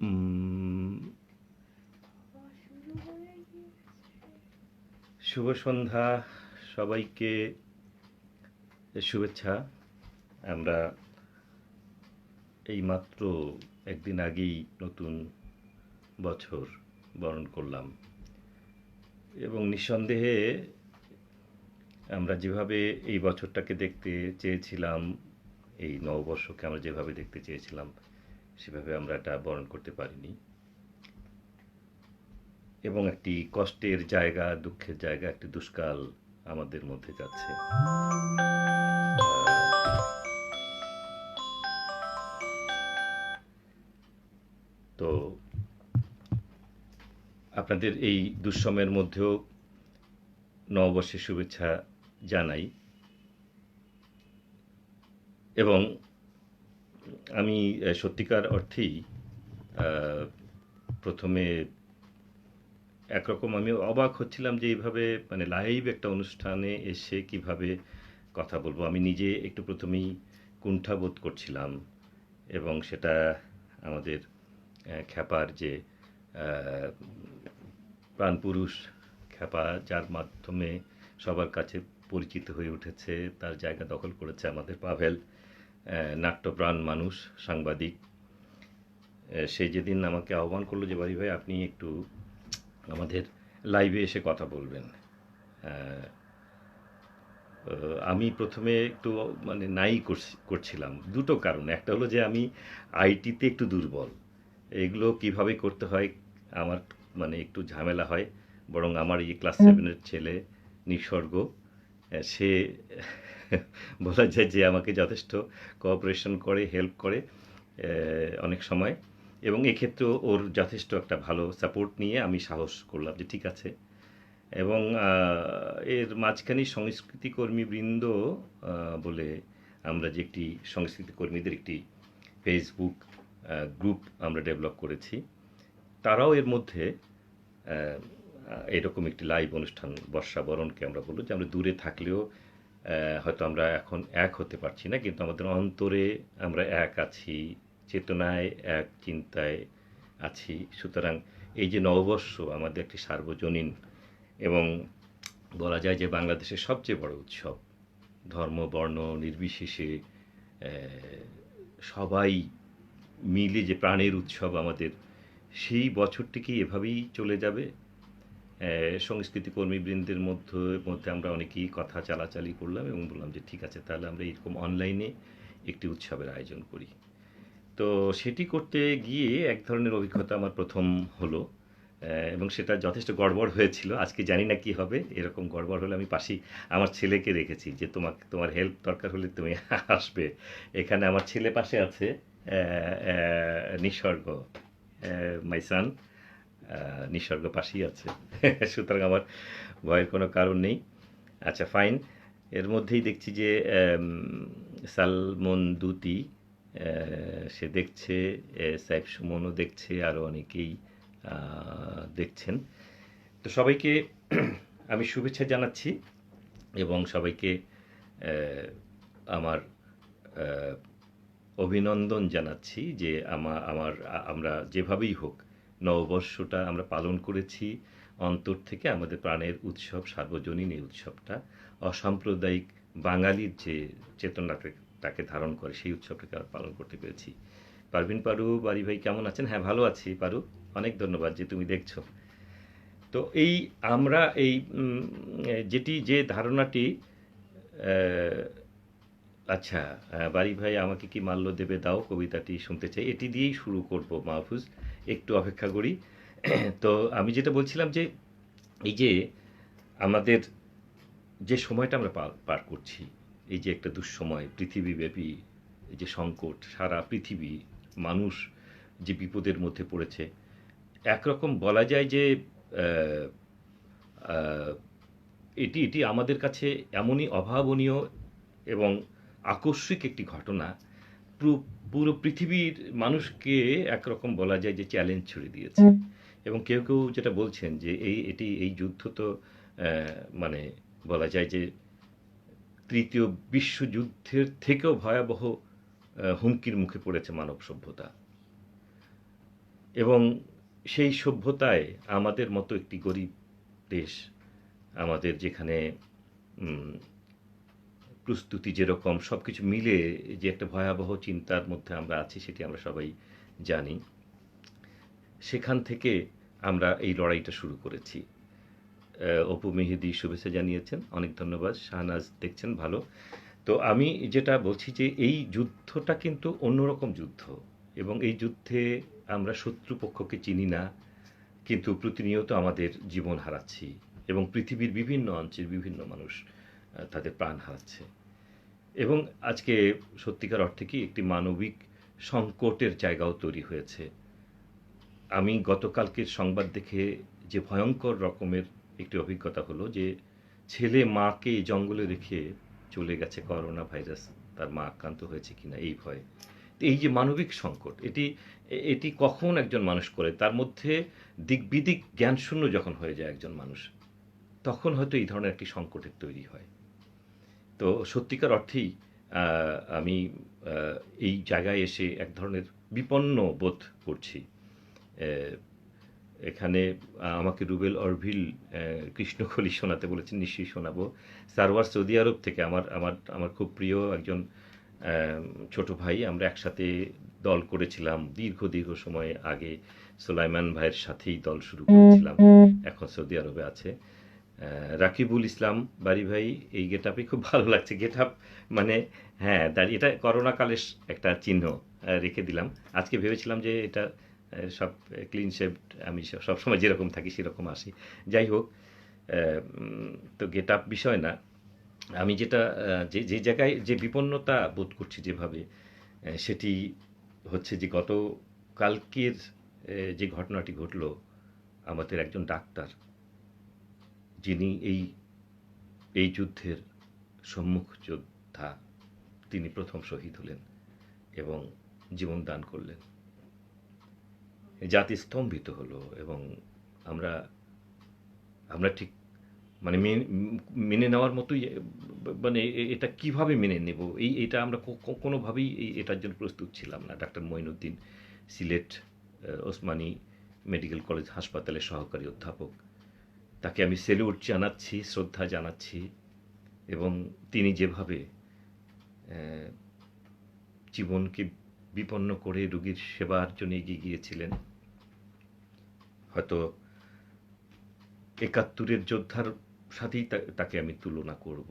উম, শুভ সন্ধ্যা সবাইকে, শুভেচ্ছা। আমরা এইমাত্র একদিন আগেই নতুন বছর বরণ করলাম এবং নিঃসন্দেহে আমরা যেভাবে এই বছরটাকে দেখতে চেয়েছিলাম, এই নববর্ষকে আমরা যেভাবে দেখতে চেয়েছিলাম সেভাবে আমরা এটা বরণ করতে পারিনি এবং একটি কষ্টের জায়গা, দুঃখের জায়গা, একটি দুষ্কাল আমাদের মধ্যে যাচ্ছে। তো আপনাদের এই দুঃসময়ের মধ্যেও নববর্ষের শুভেচ্ছা জানাই এবং আমি সত্যিকার অর্থেই প্রথমে একরকম আমি অবাক হচ্ছিলাম যে এইভাবে মানে লাইভ একটা অনুষ্ঠানে এসে কিভাবে কথা বলবো। আমি নিজে একটু প্রথমেই কুণ্ঠাবোধ করছিলাম এবং সেটা আমাদের খ্যাপার যে প্রাণপুরুষ খ্যাপা, যার মাধ্যমে সবার কাছে পরিচিত হয়ে উঠেছে, তার জায়গা দখল করেছে আমাদের পাভেল, নাট্যপ্রাণ মানুষ, সাংবাদিক। সে যেদিন আমাকে আহ্বান করলো যে বাড়ি ভাই আপনি একটু আমাদের লাইভে এসে কথা বলবেন, আমি প্রথমে একটু মানে নাই করছিলাম দুটো কারণ। একটা হলো যে আমি আইটিতে একটু দুর্বল, এগুলো কিভাবে করতে হয় আমার মানে একটু ঝামেলা হয়। বরং আমার এই ক্লাস সেভেনের ছেলে নিসর্গ, সে বলা যায় যে আমাকে যথেষ্ট কোঅপারেশন করে, হেল্প করে অনেক সময়, এবং এক্ষেত্রেও ওর যথেষ্ট একটা ভালো সাপোর্ট নিয়ে আমি সাহস করলাম যে ঠিক আছে। এবং এর মাঝখানে সংস্কৃতি কর্মীবৃন্দ বলে আমরা যে একটি সংস্কৃতি কর্মীদের একটি ফেসবুক গ্রুপ আমরা ডেভেলপ করেছি, তারাও এর মধ্যে এরকম একটি লাইভ অনুষ্ঠান বর্ষাবরণকে আমরা বলবো যে আমরা দূরে থাকলেও হয়তো আমরা এখন এক হতে পারছি না, কিন্তু আমাদের অন্তরে আমরা এক আছি, চেতনায় এক, চিন্তায় আছি। সুতরাং এই যে নববর্ষ আমাদের একটি সার্বজনীন এবং বলা যায় যে বাংলাদেশের সবচেয়ে বড় উৎসব, ধর্ম বর্ণ নির্বিশেষে সবাই মিলে যে প্রাণের উৎসব আমাদের, সেই বছরটিকে এভাবেই চলে যাবে। সংস্কৃতি কর্মীবৃন্দের মধ্যে আমরা অনেকেই কথা চালাচালি করলাম এবং বললাম যে ঠিক আছে, তাহলে আমরা এরকম অনলাইনে একটি উৎসবের আয়োজন করি। তো সেটি করতে গিয়ে এক ধরনের অভিজ্ঞতা আমার প্রথম হলো, এবং সেটা যথেষ্ট গড়বড় হয়েছিল। আজকে জানি না কি হবে। এরকম গড়বড় হলে আমি পাশেই আমার ছেলেকে রেখেছি যে তোমার হেল্প দরকার হলে তুমি আসবে। এখানে আমার ছেলে পাশে আছে, নিসর্গ, মাই সান, নিসর্গ পাশেই আছে। সুতরাং আমার ভয়ের কোনো কারণ নেই। আচ্ছা, ফাইন। এর মধ্যেই দেখছি যে সালমন দুতি সে দেখছে, সাইফ সুমনও দেখছে, আরও অনেকেই দেখছেন। তো সবাইকে আমি শুভেচ্ছা জানাচ্ছি এবং সবাইকে আমার অভিনন্দন জানাচ্ছি যে আমরা যেভাবেই হোক নববর্ষটা আমরা পালন করেছি অন্তর থেকে। আমাদের প্রাণের উৎসব, সার্বজনীন এই উৎসবটা অসাম্প্রদায়িক বাঙালির যে চেতনাটাকে ধারণ করে, সেই উৎসবটাকে আমরা পালন করতে পেরেছি। পারভিন পারু, বাড়ি ভাই কেমন আছেন? হ্যাঁ, ভালো আছি পারু, অনেক ধন্যবাদ যে তুমি দেখছো। তো এই আমরা এই যে ধারণাটি, আচ্ছা, বাড়ি ভাই আমাকে কি মাল্য দেবে দাও কবিতাটি শুনতে চাই, এটি দিয়েই শুরু করব মাহফুজ, একটু অপেক্ষা করি। তো আমি যেটা বলছিলাম যে এই যে আমাদের যে সময়টা আমরা পার করছি, এই যে একটা দুঃসময়, পৃথিবীব্যাপী এই যে সংকট, সারা পৃথিবী, মানুষ যে বিপদের মধ্যে পড়েছে, একরকম বলা যায় যে আহ, আহ, এটি আমাদের কাছে এমনই অভাবনীয় এবং আকস্মিক একটি ঘটনা, পুরো পৃথিবীর মানুষকে একরকম বলা যায় যে চ্যালেঞ্জ ছুড়ে দিয়েছে। এবং কেউ কেউ যেটা বলছেন যে এই যুদ্ধ তো মানে বলা যায় যে তৃতীয় বিশ্বযুদ্ধের থেকেও ভয়াবহ হুমকির মুখে পড়েছে মানব সভ্যতা। এবং সেই সভ্যতায় আমাদের মতো একটি গরিব দেশ, আমাদের যেখানে উম, প্রস্তুতি যেরকম সব কিছু মিলে যে একটা ভয়াবহ চিন্তার মধ্যে আমরা আছি সেটি আমরা সবাই জানি। সেখান থেকে আমরা এই লড়াইটা শুরু করেছি। অপু মেহেদি শুভেচ্ছা জানিয়েছেন, অনেক ধন্যবাদ। শাহনাজ দেখছেন, ভালো। তো আমি যেটা বলছি যে এই যুদ্ধটা কিন্তু অন্যরকম যুদ্ধ, এবং এই যুদ্ধে আমরা শত্রুপক্ষকে চিনি না, কিন্তু প্রতিনিয়ত আমাদের জীবন হারাচ্ছি, এবং পৃথিবীর বিভিন্ন অঞ্চলের বিভিন্ন মানুষ তাদের প্রাণ হারাচ্ছে। এবং আজকে সত্যিকার অর্থে কি একটি মানবিক সংকটের জায়গাও তৈরি হয়েছে। আমি গতকালকের সংবাদ দেখে যে ভয়ঙ্কর রকমের একটি অভিজ্ঞতা হলো যে ছেলে মাকে জঙ্গলে রেখে চলে গেছে, করোনা ভাইরাস তার মা আক্রান্ত হয়েছে কিনা এই ভয়ে। তো এই যে মানবিক সংকট, এটি এটি কখন একজন মানুষ করে, তার মধ্যে দিকবিদিক জ্ঞানশূন্য যখন হয়ে যায় একজন মানুষ, তখন হয়তো এই ধরনের একটি সংকটের তৈরি হয়। তো সত্যিকার অর্থেই আমি এই জায়গায় এসে এক ধরনের বিপন্ন বোধ করছি। এখানে আমাকে রুবেল অরভিল কৃষ্ণকলি শোনাতে বলেছেন, নিশ্চয়ই শোনাবো। সারওয়ার সৌদি আরব থেকে আমার আমার আমার খুব প্রিয় একজন ছোট ভাই, আমরা একসাথে দল করেছিলাম দীর্ঘ দীর্ঘ সময় আগে। সুলাইমান ভাইয়ের সাথেই দল শুরু করেছিলাম, এখন সৌদি আরবে আছে। রাকিবুল ইসলাম বাড়ি ভাই, এই গেট আপে খুব ভালো লাগছে। গেট আপ মানে, হ্যাঁ দাঁড়িয়ে, এটা করোনা কালের একটা চিহ্ন রেখে দিলাম। আজকে ভেবেছিলাম যে এটা সব ক্লিন শেভ, আমি সবসময় যেরকম থাকি সেরকম আসি। যাই হোক, তো গেট আপ বিষয় না। আমি যেটা যে যে জায়গায় যে বিপন্নতা বোধ করছি যেভাবে, সেটি হচ্ছে যে গতকালকের যে ঘটনাটি ঘটলো, আমাদের একজন ডাক্তার, যিনি এই এই যুদ্ধের সম্মুখ যোদ্ধা, তিনি প্রথম শহীদ হলেন এবং জীবন দান করলেন। জাতি স্তম্ভিত হলো, এবং আমরা আমরা ঠিক মানে মেনে নেওয়ার মতোই, মানে এটা কিভাবে মেনে নেব, এটা আমরা কোনোভাবেই এটার জন্য প্রস্তুত ছিলাম না। Doctor Moinuddin, Sylhet Osmani medical college হাসপাতালের সহকারী অধ্যাপক, তাকে আমি সেলুট জানাচ্ছি, শ্রদ্ধা জানাচ্ছি। এবং তিনি যেভাবে জীবনকে বিপন্ন করে রোগীর সেবার জন্য এগিয়ে গিয়েছিলেন, হয়তো ৭১-এর যোদ্ধার সাথেই তাকে আমি তুলনা করব।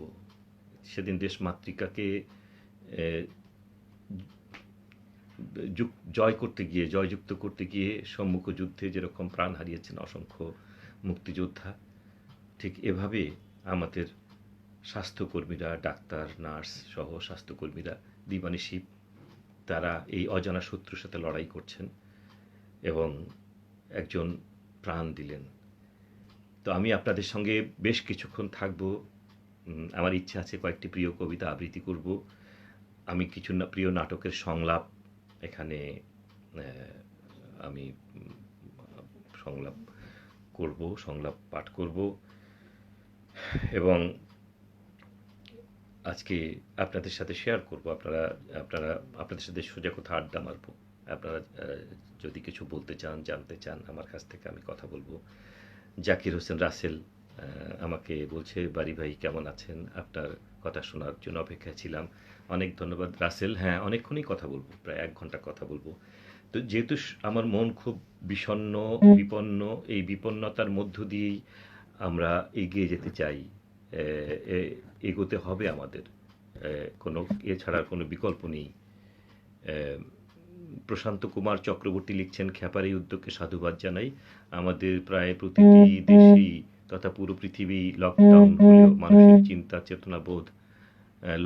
সেদিন দেশমাতৃকাকে জয় করতে গিয়ে, জয়যুক্ত করতে গিয়ে সম্মুখ যুদ্ধে যেরকম প্রাণ হারিয়েছেন অসংখ্য মুক্তিযোদ্ধা, ঠিক এভাবে আমাদের স্বাস্থ্যকর্মীরা, ডাক্তার, নার্স সহ স্বাস্থ্যকর্মীরা দিবানিশি তারা এই অজানা শত্রুর সাথে লড়াই করছেন এবং একজন প্রাণ দিলেন। তো আমি আপনাদের সঙ্গে বেশ কিছুক্ষণ থাকব। আমার ইচ্ছা আছে কয়েকটি প্রিয় কবিতা আবৃত্তি করব। আমি কিছু প্রিয় নাটকের সংলাপ এখানে আমি সংলাপ করব, সংলাপ পাঠ করব, এবং আজকে আপনাদের সাথে শেয়ার করব। আপনাদের সাথে সোজা কথা আড্ডা মারব। আপনারা যদি কিছু বলতে চান, জানতে চান আমার কাছ থেকে, আমি কথা বলবো। জাকির হোসেন রাসেল আমাকে বলছে, বাড়ি ভাই কেমন আছেন, আপনার কথা শোনার জন্য অপেক্ষায় ছিলাম। অনেক ধন্যবাদ রাসেল। হ্যাঁ, অনেকক্ষণই কথা বলবো, প্রায় 1 ঘন্টা কথা বলবো। তো যেহেতু আমার মন খুব বিষণ্ণ, বিপন্ন, এই বিপন্নতার মধ্য দিয়েই আমরা এগিয়ে যেতে চাই, এগোতে হবে আমাদের, কোনো এছাড়া কোনো বিকল্প নেই। প্রশান্ত কুমার চক্রবর্তী লিখছেন, খ্যাপার এই উদ্যোগকে সাধুবাদ জানাই। আমাদের প্রায় প্রতিটি দেশেই তথা পুরো পৃথিবী লকডাউন হলেও মানুষের চিন্তা চেতনা বোধ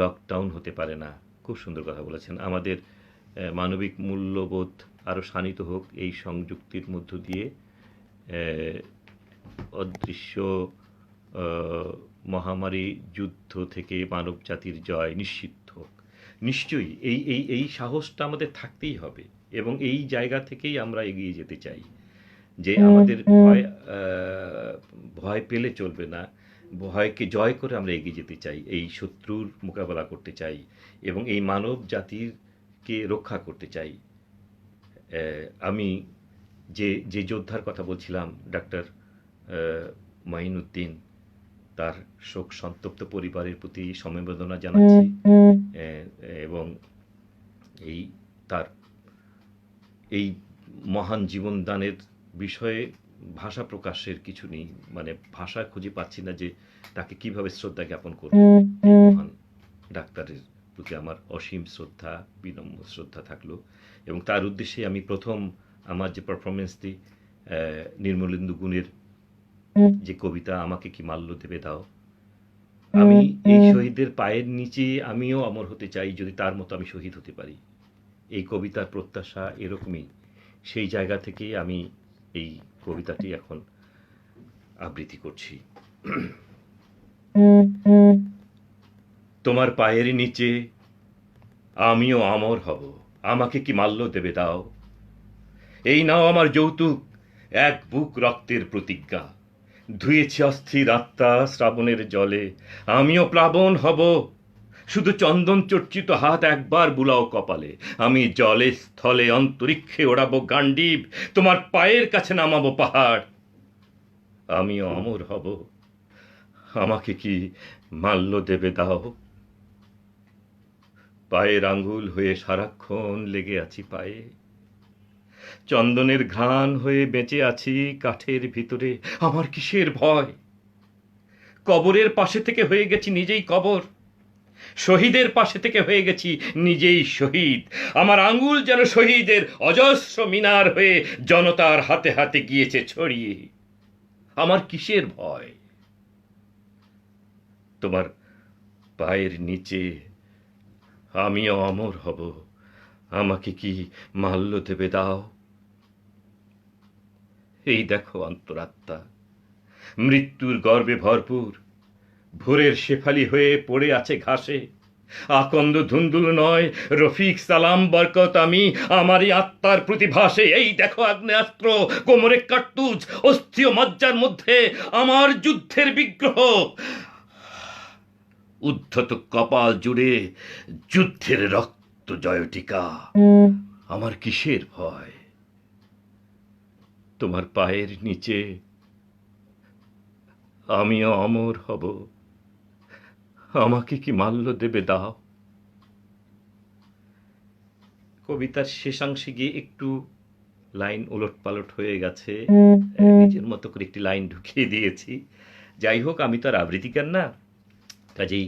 লকডাউন হতে পারে না। খুব সুন্দর কথা বলেছেন। আমাদের মানবিক মূল্যবোধ আরও শানিত হোক এই সংযুক্তির মধ্য দিয়ে। অদৃশ্য মহামারী যুদ্ধ থেকে মানব জাতির জয় নিশ্চিত হোক। নিশ্চয়ই এই এই এই সাহসটা আমাদের থাকতেই হবে, এবং এই জায়গা থেকেই আমরা এগিয়ে যেতে চাই যে আমাদের ভয় পেলে চলবে না। ভয়কে জয় করে আমরা এগিয়ে যেতে চাই, এই শত্রুর মোকাবেলা করতে চাই এবং এই মানব জাতিরকে রক্ষা করতে চাই। আমি যে যে যোদ্ধার কথা বলছিলাম, ডাক্তার মাইনুদ্দিন, তার শোক সন্তপ্ত পরিবারের প্রতি সমবেদনা জানাচ্ছি। এবং এই তার এই মহান জীবনদানের বিষয়ে ভাষা প্রকাশের কিছু নেই, মানে ভাষা খুঁজে পাচ্ছি না যে তাকে কিভাবে শ্রদ্ধা জ্ঞাপন করব। এই মহান ডাক্তারের প্রতি আমার অসীম শ্রদ্ধা, বিনম্র শ্রদ্ধা থাকলো। এবং তার উদ্দেশ্যে আমি প্রথম আমার যে পারফরমেন্স দিই, নির্মলেন্দু গুণের যে কবিতা আমাকে কি মাল্য দেবে দাও, আমি এই শহীদদের পায়ের নিচে আমিও অমর হতে চাই, যদি তার মতো আমি শহীদ হতে পারি। এই কবিতার প্রত্যাশা এরকমই। সেই জায়গা থেকে আমি এই কবিতাটি এখন আবৃত্তি করছি। তোমার পায়ের নিচে আমিও অমর হব, আমাকে কি মাল্য দেবে দাও। এই নাও আমার যৌতুক, এক বুক রক্তের প্রতিজ্ঞা। ধুয়েছি অস্থির আত্মা শ্রাবণের জলে, আমিও প্লাবন হব। শুধু চন্দন চর্চিত হাত একবার বুলাও কপালে, আমি জলে স্থলে অন্তরিক্ষে ওড়াবো গান্ডীব, তোমার পায়ের কাছে নামাবো পাহাড়। আমিও অমর হব, আমাকে কি মাল্য দেবে দাও। পায়ের আঙ্গুল হয়ে সারাক্ষণ লেগে আছি পায়ে, চন্দনের ঘ্রাণ হয়ে বেঁচে আছি কাঠের ভিতরে, আমার কিসের ভয়। কবরের পাশে থেকে হয়ে গেছি নিজেই কবর, শহীদের পাশে থেকে হয়ে গেছি নিজেই শহীদ। আমার আঙ্গুল যেন শহীদের অজস্র মিনার হয়ে জনতার হাতে হাতে গিয়েছে ছড়িয়ে, আমার কিসের ভয়। তোমার পায়ের নিচে আমিও অমর হব, আমাকে কি মাল্য দেবে দাও। এই দেখো অন্তরাত্মা মৃত্যুর গর্বে ভরপুর, ভোরের শেফালি হয়ে পড়ে আছে ঘাসে। আকন্দ ধুন্দুল নয়, রফিক সালাম বরকত আমি, আমারই আত্মার প্রতিভাসে। এই দেখো আগ্নেয়াস্ত্র, কোমরে কার্তুজ, অস্থি ও মজ্জার মধ্যে আমার যুদ্ধের বিগ্রহ। উদ্ধত কপাল জুড়ে যুদ্ধের রক্ত জয়টিকা, আমার কিসের ভয়। তোমার পায়ের নিচে আমিও অমর হব, আমাকে কি মাল্য দেবে দাও। কবিতার শেষাংশে গিয়ে একটু লাইন ওলট পালট হয়ে গেছে, নিজের মতো করে একটি লাইন ঢুকিয়ে দিয়েছি। যাই হোক, আমি তো আর আবৃত্তিকার না, কাজেই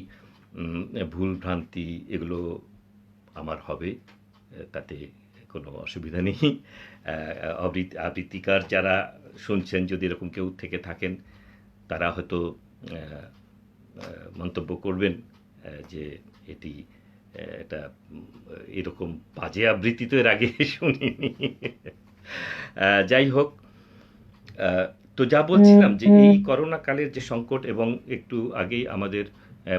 ভুল ভ্রান্তি এগুলো আমার হবে, তাতে কোনো অসুবিধা নেই। আবৃত্তিকার যারা শুনছেন, যদি এরকম কেউ থেকে থাকেন, তারা হয়তো মন্তব্য করবেন যে এটি এটা এরকম বাজে আবৃত্তি তো এর আগে শুনিনি। যাই হোক, তো যা বলছিলাম যে এই করোনা কালের যে সংকট, এবং একটু আগেই আমাদের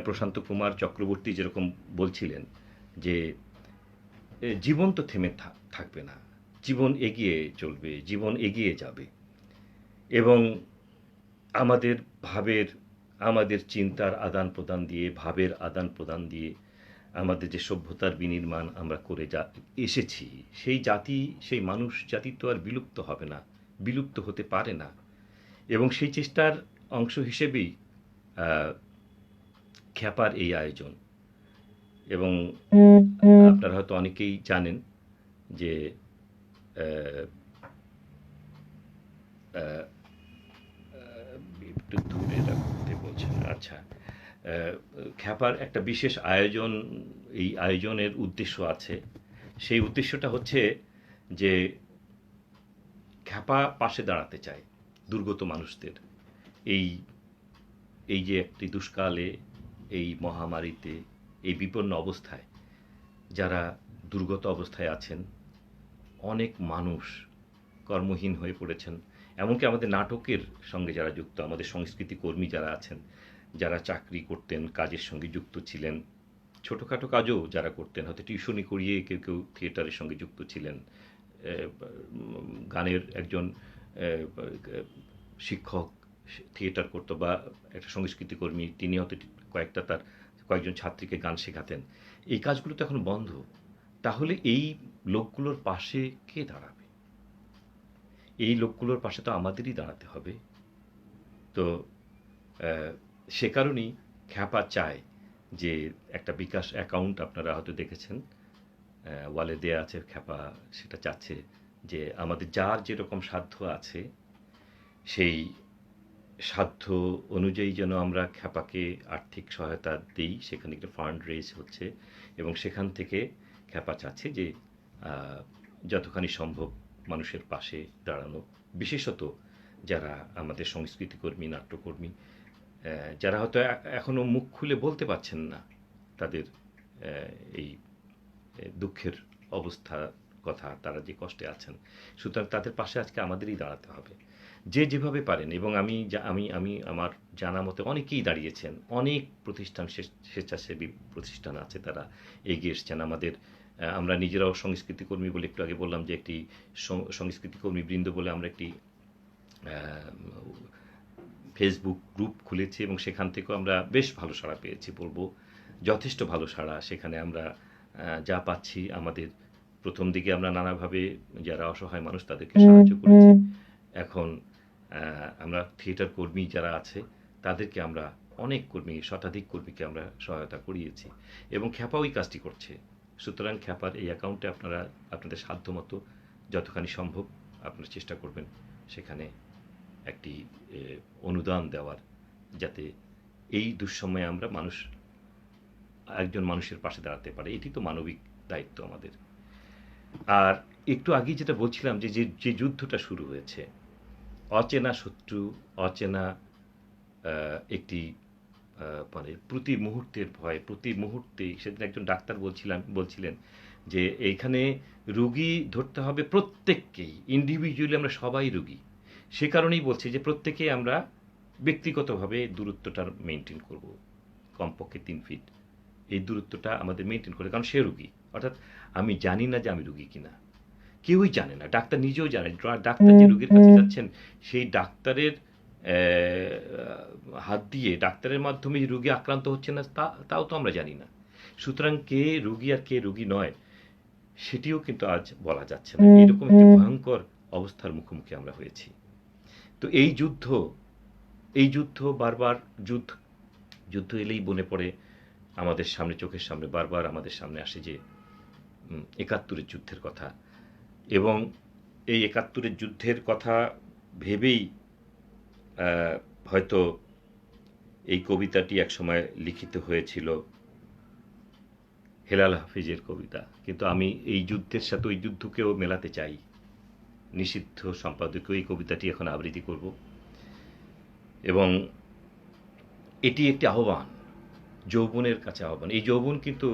প্রশান্ত কুমার চক্রবর্তী যেরকম বলছিলেন যে জীবন তো থেমে থাকবে না, জীবন এগিয়ে চলবে, জীবন এগিয়ে যাবে। এবং আমাদের ভাবের, আমাদের চিন্তার আদান প্রদান দিয়ে, ভাবের আদান প্রদান দিয়ে আমাদের যে সভ্যতার বিনির্মাণ আমরা করে এসেছি, সেই জাতি, সেই মানুষ জাতি তো আর বিলুপ্ত হবে না, বিলুপ্ত হতে পারে না। এবং সেই চেষ্টার অংশ হিসেবেই খ্যাপার এই আয়োজন। এবং আপনারা হয়তো অনেকেই জানেন যে একটু দূরে রাখতে বলছেন। আচ্ছা, খ্যাপার একটা বিশেষ আয়োজন, এই আয়োজনের উদ্দেশ্য আছে। সেই উদ্দেশ্যটা হচ্ছে যে খ্যাপা পাশে দাঁড়াতে চায় দুর্গত মানুষদের। এই এই যে একটি দুষ্কালে, এই মহামারীতে, এই বিপন্ন অবস্থায় যারা দুর্গত অবস্থায় আছেন, অনেক মানুষ কর্মহীন হয়ে পড়েছেন। এমনকি আমাদের নাটকের সঙ্গে যারা যুক্ত, আমাদের সংস্কৃতি কর্মী যারা আছেন, যারা চাকরি করতেন, কাজের সঙ্গে যুক্ত ছিলেন, ছোটোখাটো কাজও যারা করতেন, হয়তো টিউশনি করিয়ে কেউ কেউ থিয়েটারের সঙ্গে যুক্ত ছিলেন, গানের একজন শিক্ষক থিয়েটার করতো, বা একটা সংস্কৃতি কর্মী, তিনি হয়তো তার কয়েকজন ছাত্রীকে গান শেখাতেন। এই কাজগুলো তো এখন বন্ধ। তাহলে এই লোকগুলোর পাশে কে দাঁড়াবে? এই লোকগুলোর পাশে তো আমাদেরই দাঁড়াতে হবে। তো সে কারণেই খ্যাপা চায় যে একটা বিকাশ অ্যাকাউন্ট, আপনারা হয়তো দেখেছেন ওয়ালে দেয়া আছে, খ্যাপা সেটা চাচ্ছে যে আমাদের যার যেরকম সাধ্য আছে সেই সাধ্য অনুযায়ী যেন আমরা খ্যাপাকে আর্থিক সহায়তা দিই। সেখানে একটা ফান্ড রেজ হচ্ছে এবং সেখান থেকে খ্যাপা চাচ্ছে যে যতখানি সম্ভব মানুষের পাশে দাঁড়ানো, বিশেষত যারা আমাদের সংস্কৃতিকর্মী, নাট্যকর্মী, যারা হয়তো এখনও মুখ খুলে বলতে পারছেন না তাদের এই দুঃখের অবস্থার কথা, তারা যে কষ্টে আছেন। সুতরাং তাদের পাশে আজকে আমাদেরই দাঁড়াতে হবে, যে যেভাবে পারেন। এবং আমি আমি আমার জানা মতে অনেকেই দাঁড়িয়েছেন, অনেক প্রতিষ্ঠান, স্বেচ্ছাসেবী প্রতিষ্ঠান আছে, তারা এগিয়ে এসছেন। আমরা নিজেরাও সংস্কৃতিকর্মী বলে একটু আগে বললাম যে একটি সংস্কৃতিকর্মী বৃন্দ বলে আমরা একটি ফেসবুক গ্রুপ খুলেছি এবং সেখান থেকেও আমরা বেশ ভালো সাড়া পেয়েছি, বলবো যথেষ্ট ভালো সাড়া। সেখানে আমরা যা পাচ্ছি, আমাদের প্রথম দিকে আমরা নানাভাবে যারা অসহায় মানুষ তাদেরকে সাহায্য করেছি। এখন আমরা থিয়েটার কর্মী যারা আছে তাদেরকে আমরা অনেক কর্মী, শতাধিক কর্মীকে আমরা সহায়তা করিয়েছি এবং খ্যাপা ওই কাজটি করছে। সুতরাং খ্যাপার এই অ্যাকাউন্টে আপনারা আপনাদের সাধ্যমতো যতখানি সম্ভব আপনারা চেষ্টা করবেন সেখানে একটি অনুদান দেওয়ার, যাতে এই দুঃসময়ে আমরা একজন মানুষের পাশে দাঁড়াতে পারে। এটি তো মানবিক দায়িত্ব আমাদের। আর একটু আগে যেটা বলছিলাম যে যুদ্ধটা শুরু হয়েছে, অচেনা শত্রু, অচেনা একটি মানে প্রতি মুহূর্তের ভয়, প্রতি মুহূর্তেই। সেদিন একজন ডাক্তার বলছিলেন যে এইখানে রুগী ধরতে হবে প্রত্যেককেই, ইন্ডিভিজুয়ালি আমরা সবাই রুগী। সে কারণেই বলছি যে প্রত্যেকেই আমরা ব্যক্তিগতভাবে দূরত্বটা মেনটেন করব, কমপক্ষে 3 ফিট এই দূরত্বটা আমাদের মেনটেন করে। কারণ সে রুগী, অর্থাৎ আমি জানি না যে আমি রুগী কিনা, কেউই জানে না, ডাক্তার নিজেও জানে। ডাক্তার যে রুগীর কাছে যাচ্ছেন সেই ডাক্তারের হাত দিয়ে, ডাক্তারের মাধ্যমে রুগী আক্রান্ত হচ্ছে না তাও তো আমরা জানি না। সুতরাং কে রুগী আর কে রুগী নয় সেটিও কিন্তু আজ বলা যাচ্ছে না। এরকম একটি ভয়ঙ্কর অবস্থার মুখোমুখি আমরা হয়েছি। তো এই যুদ্ধ বারবার যুদ্ধ এলেই মনে পড়ে আমাদের সামনে, চোখের সামনে বারবার আমাদের সামনে আসে যে ৭১-এর যুদ্ধের কথা। এবং এই ৭১-এর যুদ্ধের কথা ভেবেই হয়তো এই কবিতাটি একসময় লিখিত হয়েছিল, হেলাল হাফিজের কবিতা। কিন্তু আমি এই যুদ্ধের সাথে ওই যুদ্ধকেও মেলাতে চাই। নিষিদ্ধ সম্পাদকীয় এই কবিতাটি এখন আবৃত্তি করব এবং এটি একটি আহ্বান, যৌবনের কাছে আহ্বান। এই যৌবন কিন্তু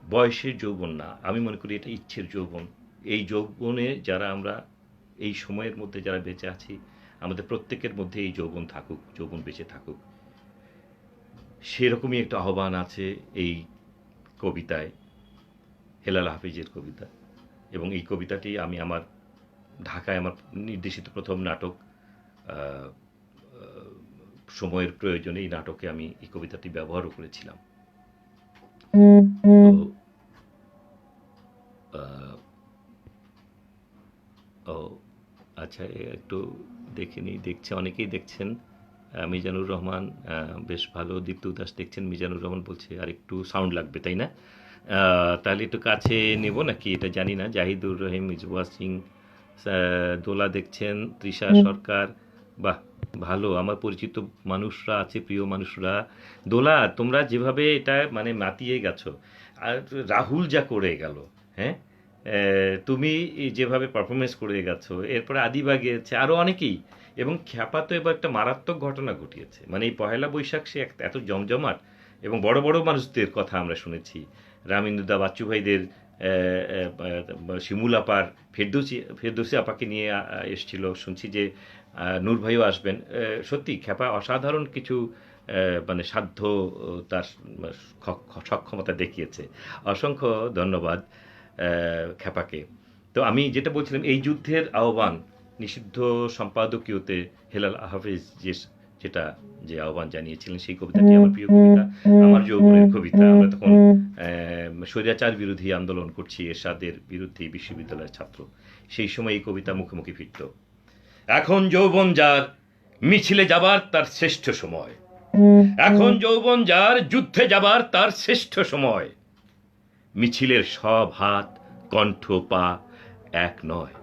বয়সের যৌবন না, আমি মনে করি এটা ইচ্ছের যৌবন। এই যৌবনে যারা আমরা এই সময়ের মধ্যে যারা বেঁচে আছি, আমাদের প্রত্যেকের মধ্যে এই যৌবন থাকুক, যৌবন বেঁচে থাকুক, সেরকমই একটা আহ্বান আছে এই কবিতায়, হেলাল হাফিজের কবিতা। এবং এই কবিতাটি আমি আমার ঢাকায় আমার নির্দেশিত প্রথম নাটক সময়ের প্রয়োজনে এই নাটকে আমি এই কবিতাটি ব্যবহারও করেছিলাম। তো আচ্ছা, একটু দেখে নিই। অনেকেই দেখছেন। মিজানুর রহমান বেশ ভালো, দীপ্ত দাস দেখছেন, মিজানুর রহমান বলছে আর একটু সাউন্ড লাগবে, তাই না? তাহলে একটু কাছে নেব নাকি এটা জানি না। জাহিদুর রহিম, মিজওয়া সিং, দোলা দেখছেন, তৃষা সরকার, বাহ ভালো, আমার পরিচিত মানুষরা আছে, প্রিয় মানুষরা। দোলা, তোমরা যেভাবে এটা মানে মাতিয়ে গেছো, আর রাহুল যা করে গেল, হ্যাঁ, তুমি যেভাবে পারফরমেন্স করে গেছো, এরপরে আদিবা গিয়েছে, আরও অনেকেই। এবং খ্যাপা তো এবার একটা মারাত্মক ঘটনা ঘটিয়েছে, মানে এই পহেলা বৈশাখ সে এত জমজমাট এবং বড় বড় মানুষদের কথা আমরা শুনেছি, রামিন্দুদা, বাচ্চু ভাইদের, শিমুল আপার, ফেরদৌসি আপাকে নিয়ে এসছিল, শুনছি যে নূর ভাইও আসবেন। সত্যি খ্যাপা অসাধারণ কিছু মানে সাধ্য, তার সক্ষমতা দেখিয়েছে। অসংখ্য ধন্যবাদ খ্যাপাকে। তো আমি যেটা বলছিলাম, এই যুদ্ধের আহ্বান নিষিদ্ধ সম্পাদকীয়তে হেলাল হাফিজ যে আহ্বান জানিয়েছিলেন, সেই কবিতাটি আমার প্রিয় কবিতা, আমার যৌবনের কবিতা। আমরা তখন স্বৈরাচার বিরোধী আন্দোলন করছি, এরশাদের বিরুদ্ধে বিশ্ববিদ্যালয়ের ছাত্র। সেই সময় এই কবিতা মুখোমুখি ফিরত। এখন যৌবন যার মিছিলে যাবার তার শ্রেষ্ঠ সময়, এখন যৌবন যার যুদ্ধে যাবার তার শ্রেষ্ঠ সময়। মিছিলের সব হাত, কণ্ঠ, পা এক নয়,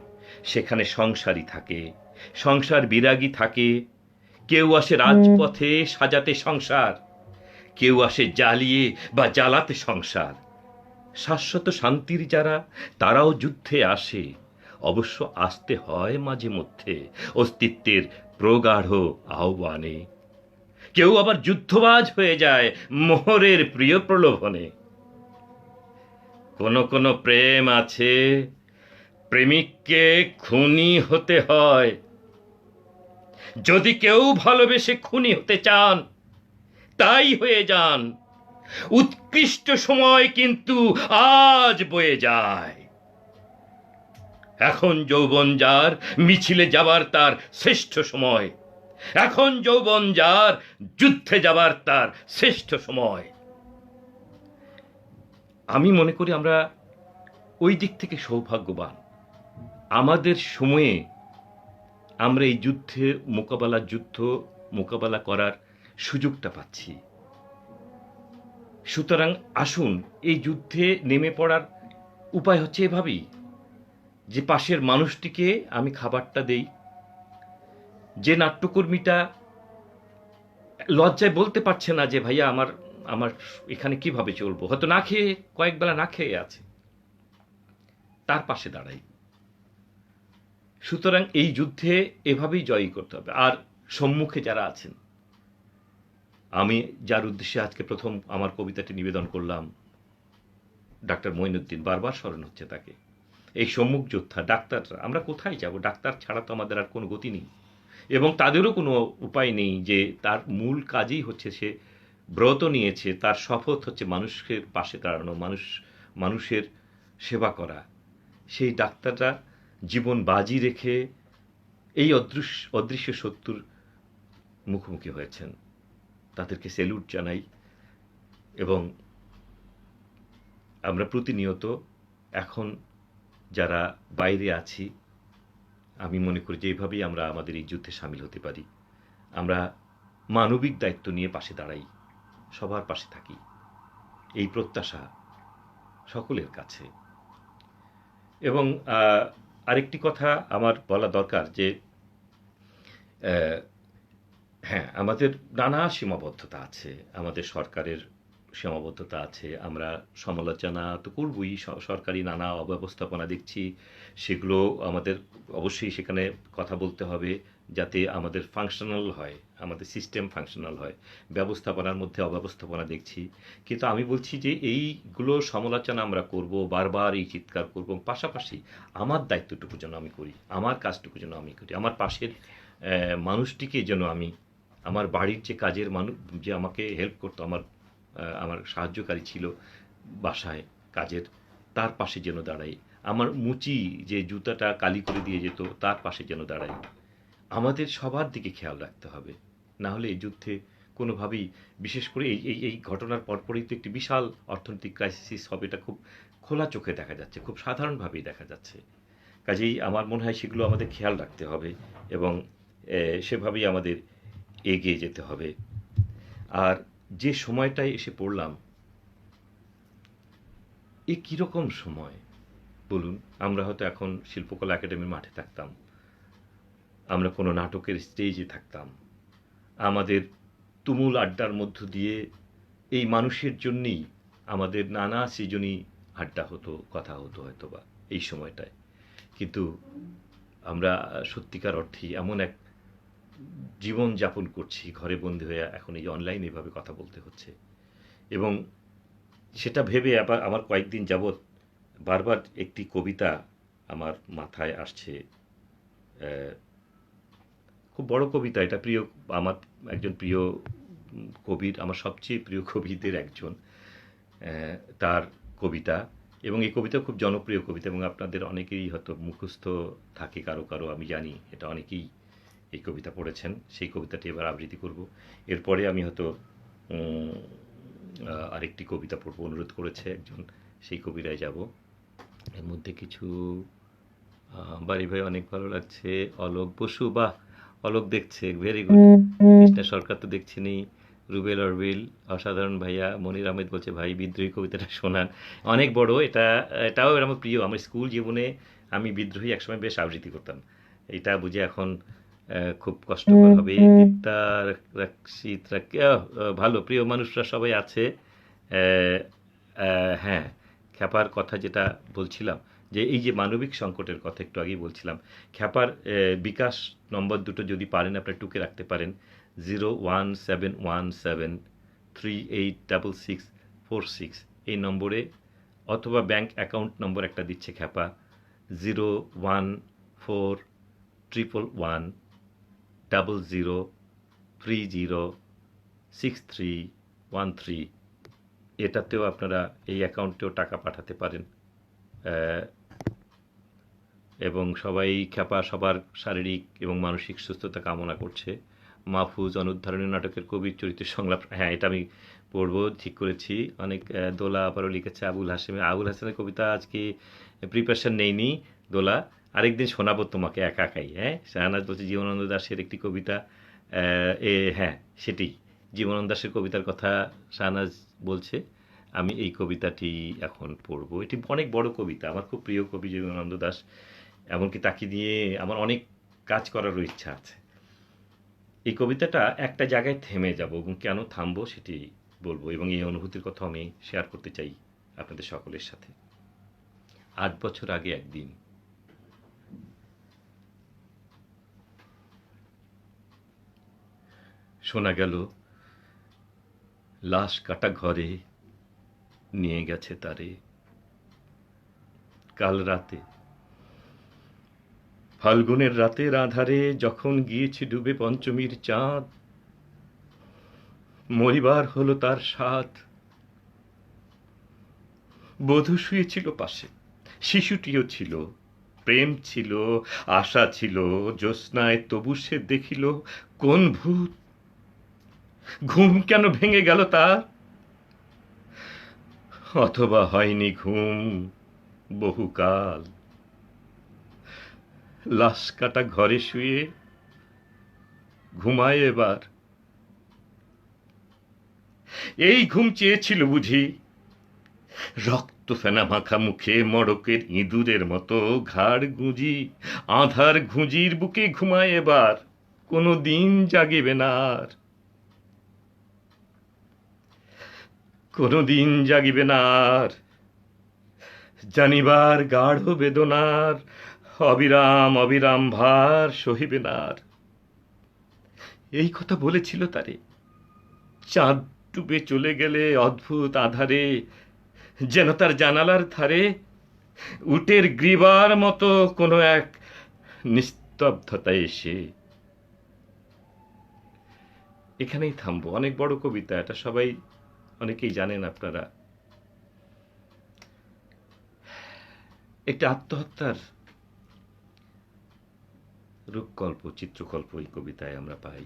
সেখানে সংসারী থাকে, সংসার বিরাগী থাকে। কেউ আসে রাজপথে সাজাতে সংসার, কেউ আসে জ্বালিয়ে বা জ্বালাতে সংসার। শাশ্বত শান্তির যারা, তারাও যুদ্ধে আসে, অবশ্য আসতে হয় মাঝে মধ্যে অস্তিত্বের প্রগাঢ় আহ্বানে। কেউ আবার যুদ্ধবাজ হয়ে যায় মোহরের প্রিয় প্রলোভনে। কোন কোন প্রেম আছে, প্রেমিককে খুনি হতে হয়। যদি কেউ ভালোবেসে খুনি হতে চান, তাই হয়ে যান। উৎকৃষ্ট সময় কিন্তু আজ বয়ে যায়। এখন যৌবন যার মিছিলে যাবার তার শ্রেষ্ঠ সময়, এখন যৌবন যার যুদ্ধে যাবার তার শ্রেষ্ঠ সময়। আমি মনে করি আমরা ওই দিক থেকে সৌভাগ্যবান। আমাদের সময়ে আমরা এই যুদ্ধ মোকাবেলা করার সুযোগটা পাচ্ছি। সুতরাং আসুন এই যুদ্ধে নেমে পড়ার উপায় হচ্ছে এভাবেই, যে পাশের মানুষটিকে আমি খাবারটা দেই, যে নাট্যকর্মীটা লজ্জায় বলতে পারছে না যে ভাইয়া আমার আমার এখানে কিভাবে চলবো, হয়তো না খেয়ে কয়েক বেলা না খেয়ে আছে, তার পাশে দাঁড়াই। সুতরাং এই যুদ্ধে এভাবেই জয়ী করতে হবে। আর সম্মুখে যারা আছেন, আমি যার উদ্দেশ্যে আজকে প্রথম আমার কবিতাটি নিবেদন করলাম, ডাক্তার মঈনুদ্দিন, বারবার স্মরণ হচ্ছে তাকে। এই সম্মুখ যোদ্ধা ডাক্তাররা, আমরা কোথায় যাব? ডাক্তার ছাড়া তো আমাদের আর কোনো গতি নেই, এবং তাদেরও কোনো উপায় নেই। যে তার মূল কাজই হচ্ছে, সে ব্রত নিয়েছে, তার শপথ হচ্ছে মানুষের পাশে দাঁড়ানো, মানুষের সেবা করা। সেই ডাক্তাররা জীবন বাজি রেখে এই অদৃশ্য শত্রুর মুখোমুখি হয়েছেন। তাদেরকে স্যালুট জানাই। এবং আমরা প্রতিনিয়ত এখন যারা বাইরে আছি, আমি মনে করি যে এইভাবেই আমরা আমাদের এই যুদ্ধে সামিল হতে পারি। আমরা মানবিক দায়িত্ব নিয়ে পাশে দাঁড়াই, সবার পাশে থাকি, এই প্রত্যাশা সকলের কাছে। এবং আরেকটি কথা আমার বলা দরকার, যে হ্যাঁ, আমাদের নানা সীমাবদ্ধতা আছে, আমাদের সরকারের সীমাবদ্ধতা আছে। আমরা সমালোচনা তো করবই, সরকারি নানা অব্যবস্থাপনা দেখছি, সেগুলো আমাদের অবশ্যই সেখানে কথা বলতে হবে, যাতে আমাদের ফাংশনাল হয়, আমাদের সিস্টেম ফাংশনাল হয়। ব্যবস্থাপনার মধ্যে অব্যবস্থাপনা দেখছি, কিন্তু আমি বলছি যে এইগুলো সমালোচনা আমরা করব, বারবার এই চিৎকার করব, পাশাপাশি আমার দায়িত্বটুকু যেন আমি করি, আমার কাজটুকু যেন আমি করি, আমার পাশের মানুষটিকে যেন আমি, আমার বাড়ির যে কাজের মানুষ, যে আমাকে হেল্প করতো, আমার সাহায্যকারী ছিল বাসায় কাজের, তার পাশে যেন দাঁড়াই। আমার মুচি যে জুতাটা কালি করে দিয়ে যেত, তার পাশে যেন দাঁড়াই। আমাদের সবার দিকে খেয়াল রাখতে হবে, না হলে এই যুদ্ধে কোনোভাবেই, বিশেষ করে এই ঘটনার পরপরই তো একটি বিশাল অর্থনৈতিক ক্রাইসিস হবে, এটা খুব খোলা চোখে দেখা যাচ্ছে, খুব সাধারণভাবেই দেখা যাচ্ছে। কাজেই আমার মনে হয় সেগুলো আমাদের খেয়াল রাখতে হবে, এবং সেভাবেই আমাদের এগিয়ে যেতে হবে। আর যে সময়টায় এসে পড়লাম, এ কীরকম সময় বলুন? আমরা হয়তো এখন শিল্পকলা একাডেমির মাঠে থাকতাম, আমরা কোনো নাটকের স্টেজে থাকতাম, আমাদের তুমুল আড্ডার মধ্য দিয়ে এই মানুষের জন্যেই আমাদের নানা সৃজনী আড্ডা হতো, কথা হতো হয়তোবা এই সময়টায়। কিন্তু আমরা সত্যিকার অর্থেই এমন এক জীবন যাপন করছি, ঘরে বন্দি হয়ে এখন এই অনলাইন এভাবে কথা বলতে হচ্ছে। এবং সেটা ভেবে আবার আমার কয়েকদিন যাবৎ বারবার একটি কবিতা আমার মাথায় আসছে। খুব বড় কবিতা, এটা প্রিয়, আমার একজন প্রিয় কবির, আমার সবচেয়ে প্রিয় কবিদের একজন, তার কবিতা। এবং এই কবিতা খুব জনপ্রিয় কবিতা, এবং আপনাদের অনেকেই হয়তো মুখস্থ থাকে, কারো কারো আমি জানি এটা অনেকেই এই কবিতা পড়েছেন। সেই কবিতাটি এবার আবৃত্তি করব। এরপরে আমি হয়তো আরেকটি কবিতা পড়ব, অনুরোধ করেছে একজন, সেই কবিতায় যাব। এর মধ্যে কিছু বাড়ি ভাই অনেক ভালো লাগছে। অলোক বসু, বাহ! অলোক দেখছে, ভেরি গুড। কৃষ্ণা সরকার তো দেখছেনই। রুবেল অরবিল, অসাধারণ ভাইয়া। মনির আহমেদ বলছে ভাই বিদ্রোহী কবিতাটা শোনান। অনেক বড় এটা, এটাও আমার প্রিয়। আমার স্কুল জীবনে আমি বিদ্রোহী একসময় বেশ আবৃত্তি করতাম। এটা বুঝে এখন খুব কষ্টকর হবে। দীপ্তা, রাক্ষিত, ভালো প্রিয় মানুষরা সবাই আছে। আহ, হ্যাঁ, খ্যাপার কথা যেটা বলছিলাম, যে এই যে মানবিক সংকটের কথা একটু আগেই বলছিলাম, খ্যাপার বিকাশ নম্বর দুটো যদি পারেন আপনার টুকে রাখতে পারেন, 01717386646 এই নম্বরে, অথবা ব্যাংক অ্যাকাউন্ট নম্বর একটা দিচ্ছে খ্যাপা, 0141100306313, এটাতেও আপনারা এই অ্যাকাউন্টেও টাকা পাঠাতে পারেন। আহ, এবং সবাই খ্যাপা সবার শারীরিক এবং মানসিক সুস্থতা কামনা করছে। মাহফুজ, অনুদ্ধারণী নাটকের কবির চরিত্রের সংলাপ, হ্যাঁ এটা আমি পড়বো, ঠিক করেছি। অনেক দোলা আবারও লিখেছে আবুল হাসেম। আবুল হাসানের কবিতা আজকে প্রিপারেশন নেইনি দোলা, আরেকদিন শোনাবো তোমাকে একা একাই। হ্যাঁ, শাহনাজ বলছে জীবনানন্দ দাশের একটি কবিতা, হ্যাঁ সেটি, জীবনানন্দ দাশের কবিতার কথা শাহনাজ বলছে। আমি এই কবিতাটি এখন পড়বো। এটি অনেক বড় কবিতা, আমার খুব প্রিয় কবি জীবনানন্দ দাশ। এমনকি তাকে নিয়ে আমার অনেক কাজ করারও ইচ্ছা আছে। এই কবিতাটা একটা জায়গায় থেমে যাব, এবং কেন থামবো সেটি বলবো, এবং এই অনুভূতির কথা আমি শেয়ার করতে চাই আপনাদের সকলের সাথে। 8 বছর আগে একদিন শোনা গেল লাশ কাটা ঘরে নিয়ে গেছে তারে। কাল রাতে, ফাল্গুনের রাতের আধারে, যখন গিয়েছে ডুবে পঞ্চমীর চাঁদ, মরিবার হলো তার স্বাদ। বধূ শুয়েছিল পাশে, শিশুটিও ছিল, প্রেম ছিল, আশা ছিল, জ্যোৎস্নায় তবু সে দেখিল কোন ভূত। ঘুম কেন ভেঙে গেল তার, অথবা হয়নি ঘুম বহুকাল। লাশ কাটা ঘরে শুয়ে ঘুমায় এবার। এই ঘুম চেয়েছিল বুঝি, রক্ত ফেনা মাখা মুখে মড়কের ইঁদুরের মতো ঘাড় গুঁজি। আধার ঘুঁজির বুকে ঘুমায় এবার, কোনো দিন জাগিবে না আর, কোনো দিন জাগিবে না আর। জানিবার গাঢ় বেদনার অবিরাম অবিরাম ভার সহিবে না আর। এই কথা বলেছিল তারে, চাঁদ ডুবে চলে গেলে অদ্ভুত আধারে, যেন তার জানালার ধারে উটের গ্রীবার মতো কোনো এক নিস্তব্ধতা এসে। এখানেই থামবো, অনেক বড় কবিতা এটা, সবাই অনেকেই জানেন আপনারা। একটা আত্মহত্যার রূপকল্প, চিত্রকল্প এই কবিতায় আমরা পাই।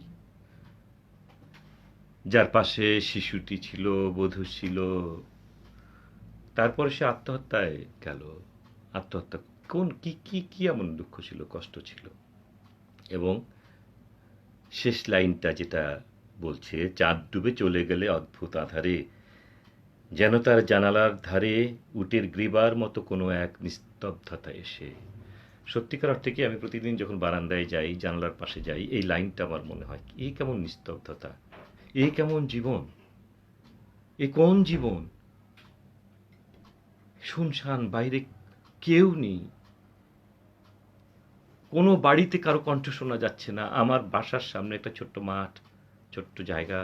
যার পাশে শিশুটি ছিল, বধূ ছিল, তারপরে সে আত্মহত্যায় গেল। আত্মহত্যা কোন কি কি কি এমন দুঃখ ছিল, কষ্ট ছিল। এবং শেষ লাইনটা যেটা বলছে, চাঁদ ডুবে চলে গেলে অদ্ভুত আধারে, যেন তার জানালার ধারে উটের গ্রীবার মতো কোনো এক নিস্তব্ধতা এসে। সত্যিকার অর্থে কি, আমি প্রতিদিন যখন বারান্দায় যাই, জানালার পাশে যাই, এই লাইনটা আমার মনে হয়, এ কেমন নিস্তব্ধতা, এ কেমন জীবন, এ কোন জীবন, শুনশান, বাইরে কেউ নেই, কোনো বাড়িতে কারো কণ্ঠ শোনা যাচ্ছে না। আমার বাসার সামনে একটা ছোট্ট মাঠ, ছোট্ট জায়গা,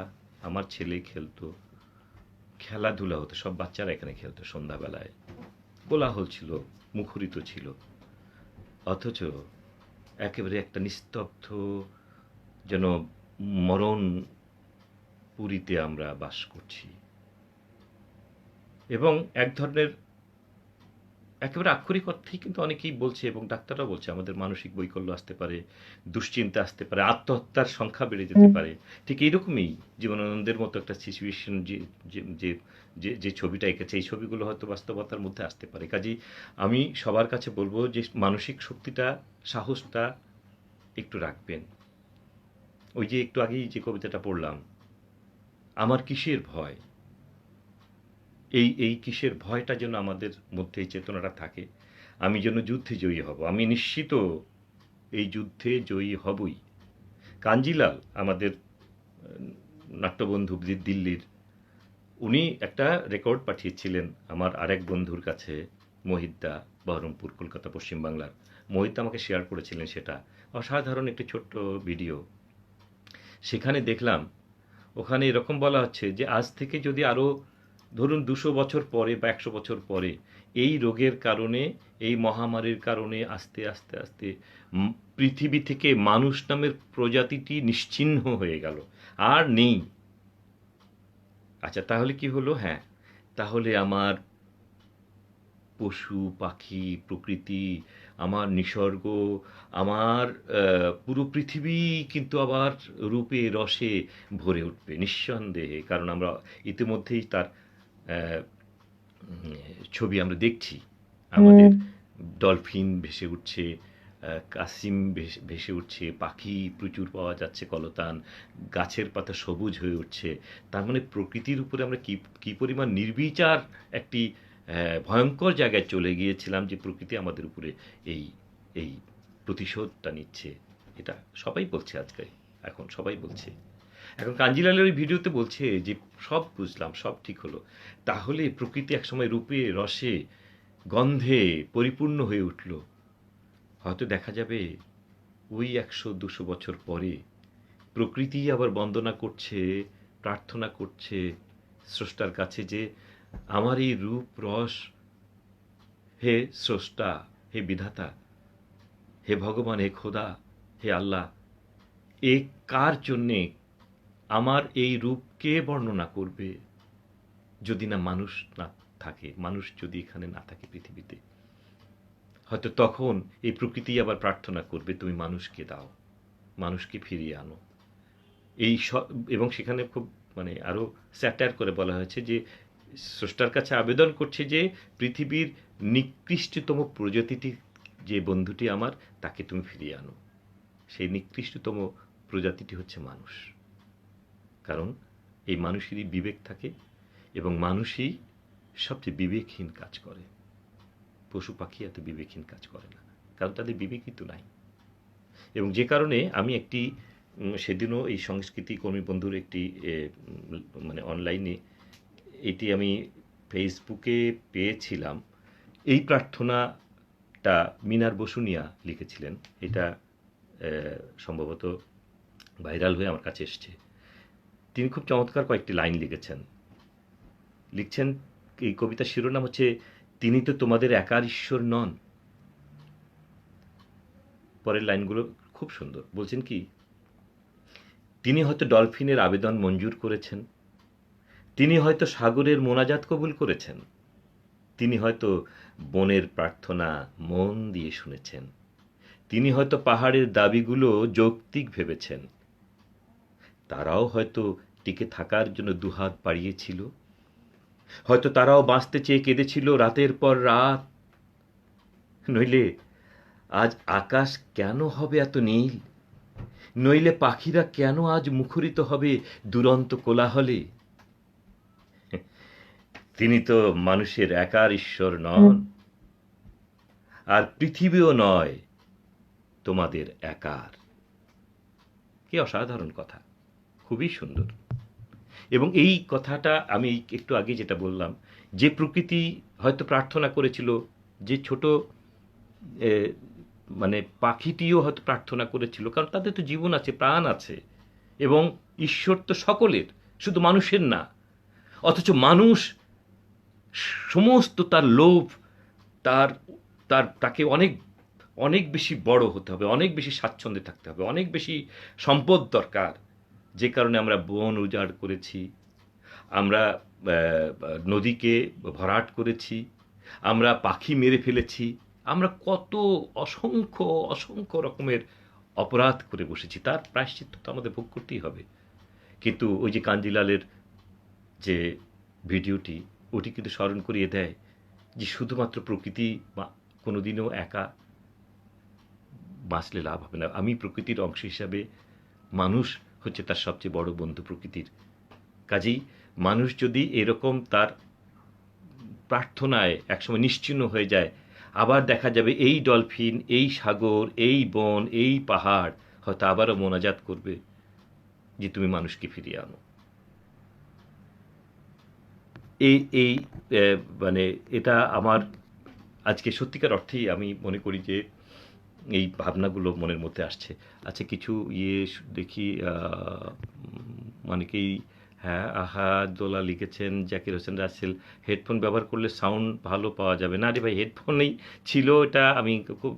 আমার ছেলে খেলতো, খেলাধুলা হতো, সব বাচ্চারা এখানে খেলতো সন্ধ্যাবেলায়, কোলাহল ছিল, মুখরিত ছিল। অথচ একেবারে একটা নিস্তব্ধ, যেন মরণ পুরীতে আমরা বাস করছি। এবং এক ধরনের একেবারে আক্ষরিক অর্থেই কিন্তু অনেকেই বলছে, এবং ডাক্তাররাও বলছে, আমাদের মানসিক বৈকল্য আসতে পারে, দুশ্চিন্তা আসতে পারে, আত্মহত্যার সংখ্যা বেড়ে যেতে পারে। ঠিক এইরকমই জীবনানন্দের মতো একটা সিচুয়েশন, যে যে যে যে যে ছবিটা এঁকেছে, এই ছবিগুলো হয়তো বাস্তবতার মধ্যে আসতে পারে। কাজেই আমি সবার কাছে বলবো যে মানসিক শক্তিটা, সাহসটা একটু রাখবেন। ওই যে একটু আগেই যে কবিতাটা পড়লাম, আমার কিসের ভয়, এই কিসের ভয়টা যেন আমাদের মধ্যে এই চেতনাটা থাকে। আমি যেন যুদ্ধে জয়ী হব, আমি নিশ্চিত এই যুদ্ধে জয়ী হবই। কাঞ্জিলাল আমাদের নাট্যবন্ধু দিল্লির, উনি একটা রেকর্ড পাঠিয়েছিলেন আমার আরেক বন্ধুর কাছে, মোহিতদা, বহরমপুর, কলকাতা, পশ্চিমবাংলার। মোহিত আমাকে শেয়ার করেছিলেন সেটা। অসাধারণ একটি ছোট্ট ভিডিও। সেখানে দেখলাম, ওখানে এরকম বলা হচ্ছে যে আজ থেকে যদি আরও ধরুন 200 বছর পরে বা 100 বছর পরে এই রোগের কারণে, এই মহামারীর কারণে আস্তে আস্তে আস্তে পৃথিবী থেকে মানুষ নামের প্রজাতিটি নিশ্চিহ্ন হয়ে গেল, আর নেই। আচ্ছা, তাহলে কি হলো? হ্যাঁ, তাহলে আমার পশু পাখি, প্রকৃতি, আমার নিসর্গ, আমার পুরো পৃথিবী কিন্তু আবার রূপে রসে ভরে উঠবে নিঃসন্দেহে। কারণ আমরা ইতিমধ্যেই তার আহ, ছবি আমরা দেখছি। আমাদের ডলফিন ভেসে উঠছে, কাসিম ভেসে উঠছে, পাখি প্রচুর পাওয়া যাচ্ছে, কলতান, গাছের পাতা সবুজ হয়ে উঠছে। তার মানে প্রকৃতির উপরে আমরা কি কি পরিমাণ নির্বিচার একটি ভয়ঙ্কর জায়গায় চলে গিয়েছিলাম, যে প্রকৃতি আমাদের উপরে এই এই প্রতিশোধটা নিচ্ছে। এটা সবাই বলছে আজকে, এখন সবাই বলছে। এখন কাঞ্জিলালের ওই ভিডিওতে বলছে যে সব বুঝলাম, সব ঠিক হলো, তাহলে প্রকৃতি একসময় রূপে রসে গন্ধে পরিপূর্ণ হয়ে উঠল। হয়তো দেখা যাবে ওই 100-200 বছর পরে প্রকৃতি আবার বন্দনা করছে, প্রার্থনা করছে স্রষ্টার কাছে যে আমার এই রূপ রস, হে স্রষ্টা, হে বিধাতা, হে ভগবান, হে খোদা, হে আল্লাহ, এ কার জন্যে আমার এই রূপকে বর্ণনা করবে যদি না মানুষ না থাকে, মানুষ যদি এখানে না থাকে পৃথিবীতে? হয়তো তখন এই প্রকৃতি আবার প্রার্থনা করবে, তুমি মানুষকে দাও, মানুষকে ফিরিয়ে আনো। এই এবং সেখানে খুব মানে আরও স্যাটার করে বলা হয়েছে যে স্রষ্টার কাছে আবেদন করছে যে পৃথিবীর নিকৃষ্টতম প্রজাতিটি, যে বন্ধুটি আমার, তাকে তুমি ফিরিয়ে আনো। সেই নিকৃষ্টতম প্রজাতিটি হচ্ছে মানুষ। কারণ এই মানুষেরই বিবেক থাকে, এবং মানুষই সবচেয়ে বিবেকহীন কাজ করে। পশু পাখি এত বিবেকহীন কাজ করে না, কারণ তাদের বিবেকই তো নাই। এবং যে কারণে আমি একটি সেদিনও এই সংস্কৃতি কর্মী বন্ধুর একটি মানে অনলাইনে এটি আমি ফেসবুকে পেয়েছিলাম। এই প্রার্থনাটা মিনার বসুনিয়া লিখেছিলেন। এটা সম্ভবত ভাইরাল হয়ে আমার কাছে এসছে। তিনি খুব চমৎকার কয়েকটি লাইন লিখছেন। এই কবিতার শিরোনাম হচ্ছে তিনি তো তোমাদের একার ঈশ্বর নন। পরের লাইনগুলো খুব সুন্দর। বলছেন কি, তিনি হয়তো ডলফিনের আবেদন মঞ্জুর করেছেন, তিনি হয়তো সাগরের মোনাজাত কবুল করেছেন, তিনি হয়তো বনের প্রার্থনা মন দিয়ে শুনেছেন, তিনি হয়তো পাহাড়ের দাবিগুলো যৌক্তিক ভেবেছেন, তারাও হয়তো টিকে থাকার জন্য দুহাত বাড়িয়েছিল, হয়তো তারাও বাঁচতে চেয়ে কেঁদেছিল রাতের পর রাত। নইলে আজ আকাশ কেন হবে এত নীল, নইলে পাখিরা কেন আজ মুখরিত হবে দুরন্ত কোলাহলে? তিনি তো মানুষের একার ঈশ্বর নন, আর পৃথিবীও নয় তোমাদের একার। কি অসাধারণ কথা, খুবই সুন্দর। এবং এই কথাটা আমি একটু আগে যেটা বললাম, যে প্রকৃতি হয়তো প্রার্থনা করেছিল, যে ছোট মানে পাখিটিও হয়তো প্রার্থনা করেছিল, কারণ তাদের তো জীবন আছে, প্রাণ আছে, এবং ঈশ্বর তো সকলের, শুধু মানুষের না। অথচ মানুষ সমস্ত তার লোভ, তার তার তাকে অনেক অনেক বেশি বড় হতে হবে, অনেক বেশি স্বাচ্ছন্দ্যে থাকতে হবে, অনেক বেশি সম্পদ দরকার, যে কারণে আমরা বন উজাড় করেছি, আমরা নদীকে ভরাট করেছি, আমরা পাখি মেরে ফেলেছি, আমরা কত অসংখ্য অসংখ্য রকমের অপরাধ করে বসেছি, তার প্রায়শ্চিত্ত তো আমাদের ভোগ করতেই হবে। কিন্তু ওই যে কাঞ্জিলালের যে ভিডিওটি, ওটি কিন্তু স্মরণ করিয়ে দেয় যে শুধুমাত্র প্রকৃতি কোনোদিনও একা বাঁচলে লাভ হবে না। আমি প্রকৃতির অংশ হিসাবে, মানুষ হচ্ছে তার সবচেয়ে বড় বন্ধু প্রকৃতির। কাজেই মানুষ যদি এরকম তার প্রার্থনায় একসময় নিশ্চিহ্ন হয়ে যায়, আবার দেখা যাবে এই ডলফিন, এই সাগর, এই বন, এই পাহাড় হয়তো আবারও মোনাজাত করবে যে তুমি মানুষকে ফিরিয়ে আনো। এই এই মানে এটা আমার আজকে সত্যিকার অর্থেই আমি মনে করি যে এই ভাবনাগুলো মনের মধ্যে আসছে। আচ্ছা, কিছু দেখি, অনেকেই, হ্যাঁ, আহাদুল্লাহ লিখেছেন, জাকির হোসেন রাসেল, হেডফোন ব্যবহার করলে সাউন্ড ভালো পাওয়া যাবে না। রে ভাই, হেডফোনেই ছিল, এটা আমি খুব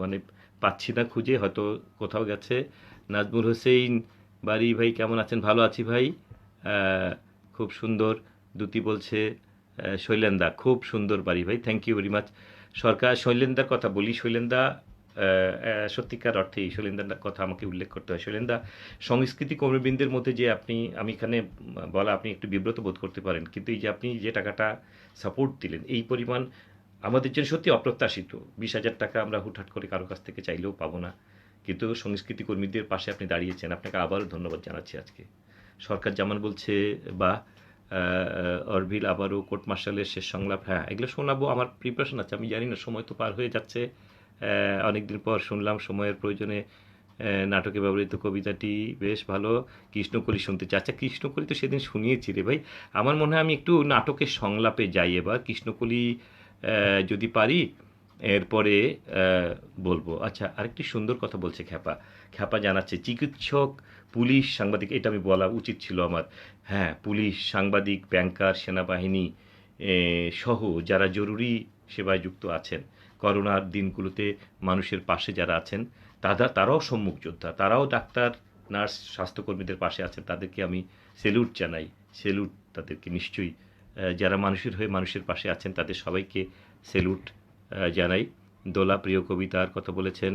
মানে পাচ্ছি না খুঁজে, হয়তো কোথাও গেছে। নাজমুল হোসেন বাড়ি ভাই, কেমন আছেন? ভালো আছি ভাই, খুব সুন্দর। দুতি বলছে শৈলেন্দা, খুব সুন্দর বাড়ি ভাই, থ্যাংক ইউ ভেরি মাচ। সরকার শৈলেন্দার কথা বলি, শৈলেন্দা সত্যিকার অর্থেই শৈলেন্দার কথা আমাকে উল্লেখ করতে হয়। শৈলেন্দা, সংস্কৃতি কর্মীবৃন্দের মধ্যে যে আমি এখানে বলা, আপনি একটু বিব্রত বোধ করতে পারেন, কিন্তু এই যে আপনি যে টাকাটা সাপোর্ট দিলেন, এই পরিমাণ আমাদের জন্য সত্যি অপ্রত্যাশিত। 20,000 টাকা আমরা হুটহাট করে কারো কাছ থেকে চাইলেও পাবো না, কিন্তু সংস্কৃতি কর্মীদের পাশে আপনি দাঁড়িয়েছেন, আপনাকে আবারও ধন্যবাদ জানাচ্ছি আজকে। সরকার জামান বলছে, বা অরভিল আবারও কোর্ট মার্শালের শেষ সংলাপ, হ্যাঁ এগুলো শোনাবো, আমার প্রিপারেশন আছে, আমি জানি না, সময় তো পার হয়ে যাচ্ছে। অনেকদিন পর শুনলাম, সময়ের প্রয়োজনে নাটকে ব্যবহৃত কবিতাটি বেশ ভালো, কৃষ্ণকলি শুনতে চাই। আচ্ছা, কৃষ্ণকলি তো সেদিন শুনিয়েছি রে ভাই। আমার মনে হয় আমি একটু নাটকের সংলাপে যাই এবার, কৃষ্ণকলি যদি পারি এরপরে বলবো। আচ্ছা, আরেকটি সুন্দর কথা বলছে খ্যাপা, খ্যাপা জানাচ্ছে চিকিৎসক, পুলিশ, সাংবাদিক, এটা আমি বলা উচিত ছিল আমার। হ্যাঁ, পুলিশ, সাংবাদিক, ব্যাংকার, সেনাবাহিনী সহ যারা জরুরি সেবায় যুক্ত আছেন, করোনার দিনগুলোতে মানুষের পাশে যারা আছেন, তারাও সম্মুখ যোদ্ধা, তারাও ডাক্তার, নার্স, স্বাস্থ্যকর্মীদের পাশে আছেন, তাদেরকে আমি সেলুট জানাই, সেলুট তাদেরকে নিশ্চয়ই। যারা মানুষের হয়ে মানুষের পাশে আছেন তাদের সবাইকে সেলুট জানাই। দোলা প্রিয় কবিতার কথা বলেছেন,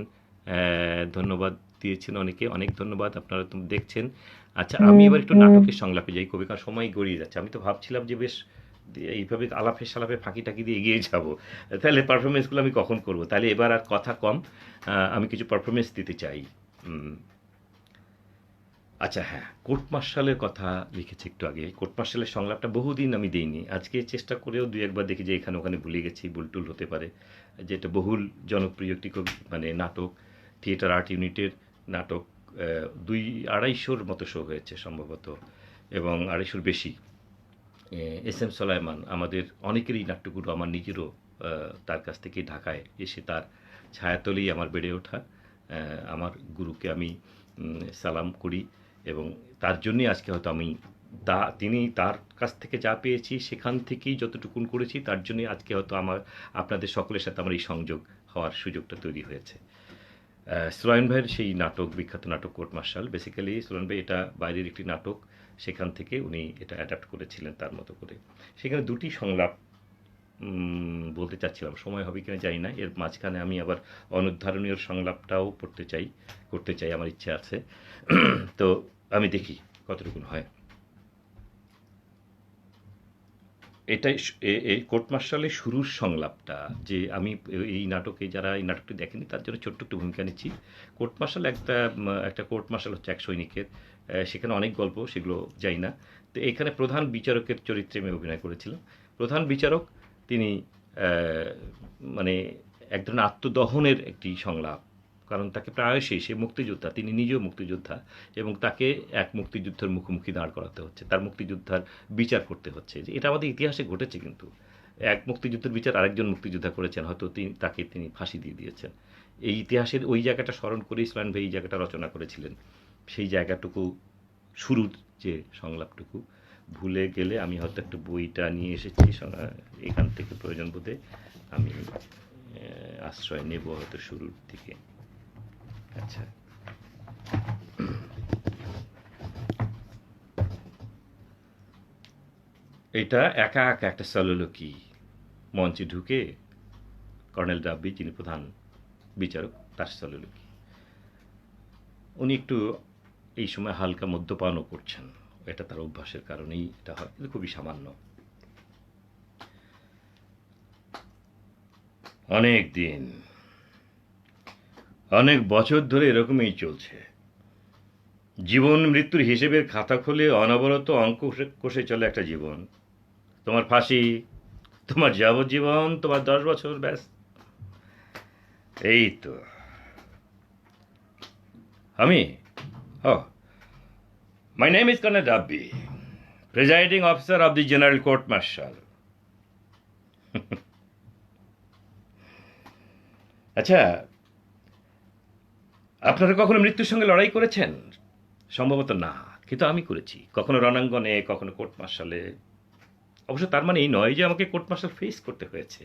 ধন্যবাদ দিয়েছেন অনেকে, অনেক ধন্যবাদ, আপনারা তো দেখছেন। আচ্ছা, আমি এবার একটু নাটকের সংলাপে যাই, কবিতার সময় গড়িয়ে যাচ্ছে। আমি তো ভাবছিলাম যে বেশ এইভাবে আলাপে সালাপে ফাঁকি টাকি দিয়ে এগিয়ে যাব, তাহলে পারফরমেন্সগুলো আমি কখন করব? তাহলে এবার আর কথা কম, আমি কিছু পারফরমেন্স দিতে চাই। আচ্ছা, হ্যাঁ, কোর্ট মার্শালের কথা লিখেছি একটু আগে। কোর্ট মার্শালের সংলাপটা বহুদিন আমি দিইনি, আজকে চেষ্টা করেও দুই একবার দেখি যে এখানে ওখানে ভুলে গেছি, ভুলটুল হতে পারে। যেটা বহুল জনপ্রিয় একটি মানে নাটক, থিয়েটার আর্ট ইউনিটের নাটক, 200-250 মতো শো হয়েছে সম্ভবত, এবং 250-র বেশি। এস এম সোলাইমান আমাদের অনেকেরই নাট্যগুরু, আমার নিজেরও তার কাছ থেকে ঢাকায় এসে তার ছায়াতলেই আমার বেড়ে ওঠা। আমার গুরুকে আমি সালাম করি, এবং তার জন্যই আজকে হয়তো আমি তিনি তার কাছ থেকে যা পেয়েছি সেখান থেকেই যতটুকুন করেছি, তার জন্যই আজকে হয়তো আপনাদের সকলের সাথে আমার এই সংযোগ হওয়ার সুযোগটা তৈরি হয়েছে। সুলাইমান ভাইয়ের সেই নাটক, বিখ্যাত নাটক কোর্ট মার্শাল, বেসিক্যালি সুলাইমান ভাই এটা বাইরের একটি নাটক, সেখান থেকে উনি এটা অ্যাডাপ্ট করেছিলেন তার মতো করে। সেখানে দুটি সংলাপ বলতে চাচ্ছিলাম, সময় হবে কিনা জানি না, এর মাঝখানে আমি আবার অনুদ্ধারণীয় সংলাপটাও করতে চাই, আমার ইচ্ছে আছে। তো আমি দেখি কতটুকুন হয়। এটাই এই কোর্ট মার্শালের শুরুর সংলাপটা, যে আমি এই নাটকে, যারা এই নাটকটি দেখেনি তার জন্য ছোট্ট একটু ভূমিকা নিচ্ছি। কোর্ট মার্শাল একটা কোর্ট মার্শাল হচ্ছে এক সৈনিকের, সেখানে অনেক গল্প, সেগুলো যাই না। তো এখানে প্রধান বিচারকের চরিত্রে আমি অভিনয় করেছিলাম। প্রধান বিচারক তিনি মানে এক ধরনের আত্মদহনের একটি সংলাপ, কারণ তাকে প্রায়শই, সে মুক্তিযোদ্ধা, তিনি নিজেও মুক্তিযোদ্ধা, এবং তাকে এক মুক্তিযুদ্ধের মুখোমুখি দাঁড় করাতে হচ্ছে, তার মুক্তিযোদ্ধার বিচার করতে হচ্ছে। যে এটা আমাদের ইতিহাসে ঘটেছে, কিন্তু এক মুক্তিযুদ্ধের বিচার আরেকজন মুক্তিযোদ্ধা করেছেন, হয়তো তিনি ফাঁসি দিয়ে দিয়েছেন। এই ইতিহাসের ওই জায়গাটা স্মরণ করে ইসলাম ভাই এই জায়গাটা রচনা করেছিলেন। সেই জায়গাটুকু, শুরুর যে সংলাপটুকু ভুলে গেলে, আমি হয়তো একটু বইটা নিয়ে এসেছি, এখান থেকে প্রয়োজন বোধে আমি আশ্রয় নেব হয়তো শুরুর দিকে। আচ্ছা, এটা একা একা একটা সলোলোকি, মঞ্চে ঢুকে কর্নেল রাব্বি, যিনি প্রধান বিচারক, তার সলিলুকি, উনি একটু এই সময় হালকা মদ্যপানও করছেন। এটা তার অভ্যাসের কারণেই এটা হয়, কিন্তু খুবই সামান্য। অনেক দিন, অনেক বছর ধরে এরকমই চলছে। জীবন মৃত্যুর হিসেবের খাতা খুলে অনবরত অঙ্ক কষে চলে একটা জীবন। তোমার ফাঁসি, তোমার যাবজ্জীবন, তোমার 10 বছর, ব্যাস। এই তো আমি। Oh, my name is colonel Rabbi, presiding officer of the general court martial. আচ্ছা, আপনারা কখনো মৃত্যুর সঙ্গে লড়াই করেছেন? সম্ভবত না, কিন্তু আমি করেছি, কখনো রণাঙ্গনে, কখনো কোর্ট মার্শালে। অবশ্য তার মানে এই নয় যে আমাকে কোর্ট মার্শাল ফেস করতে হয়েছে।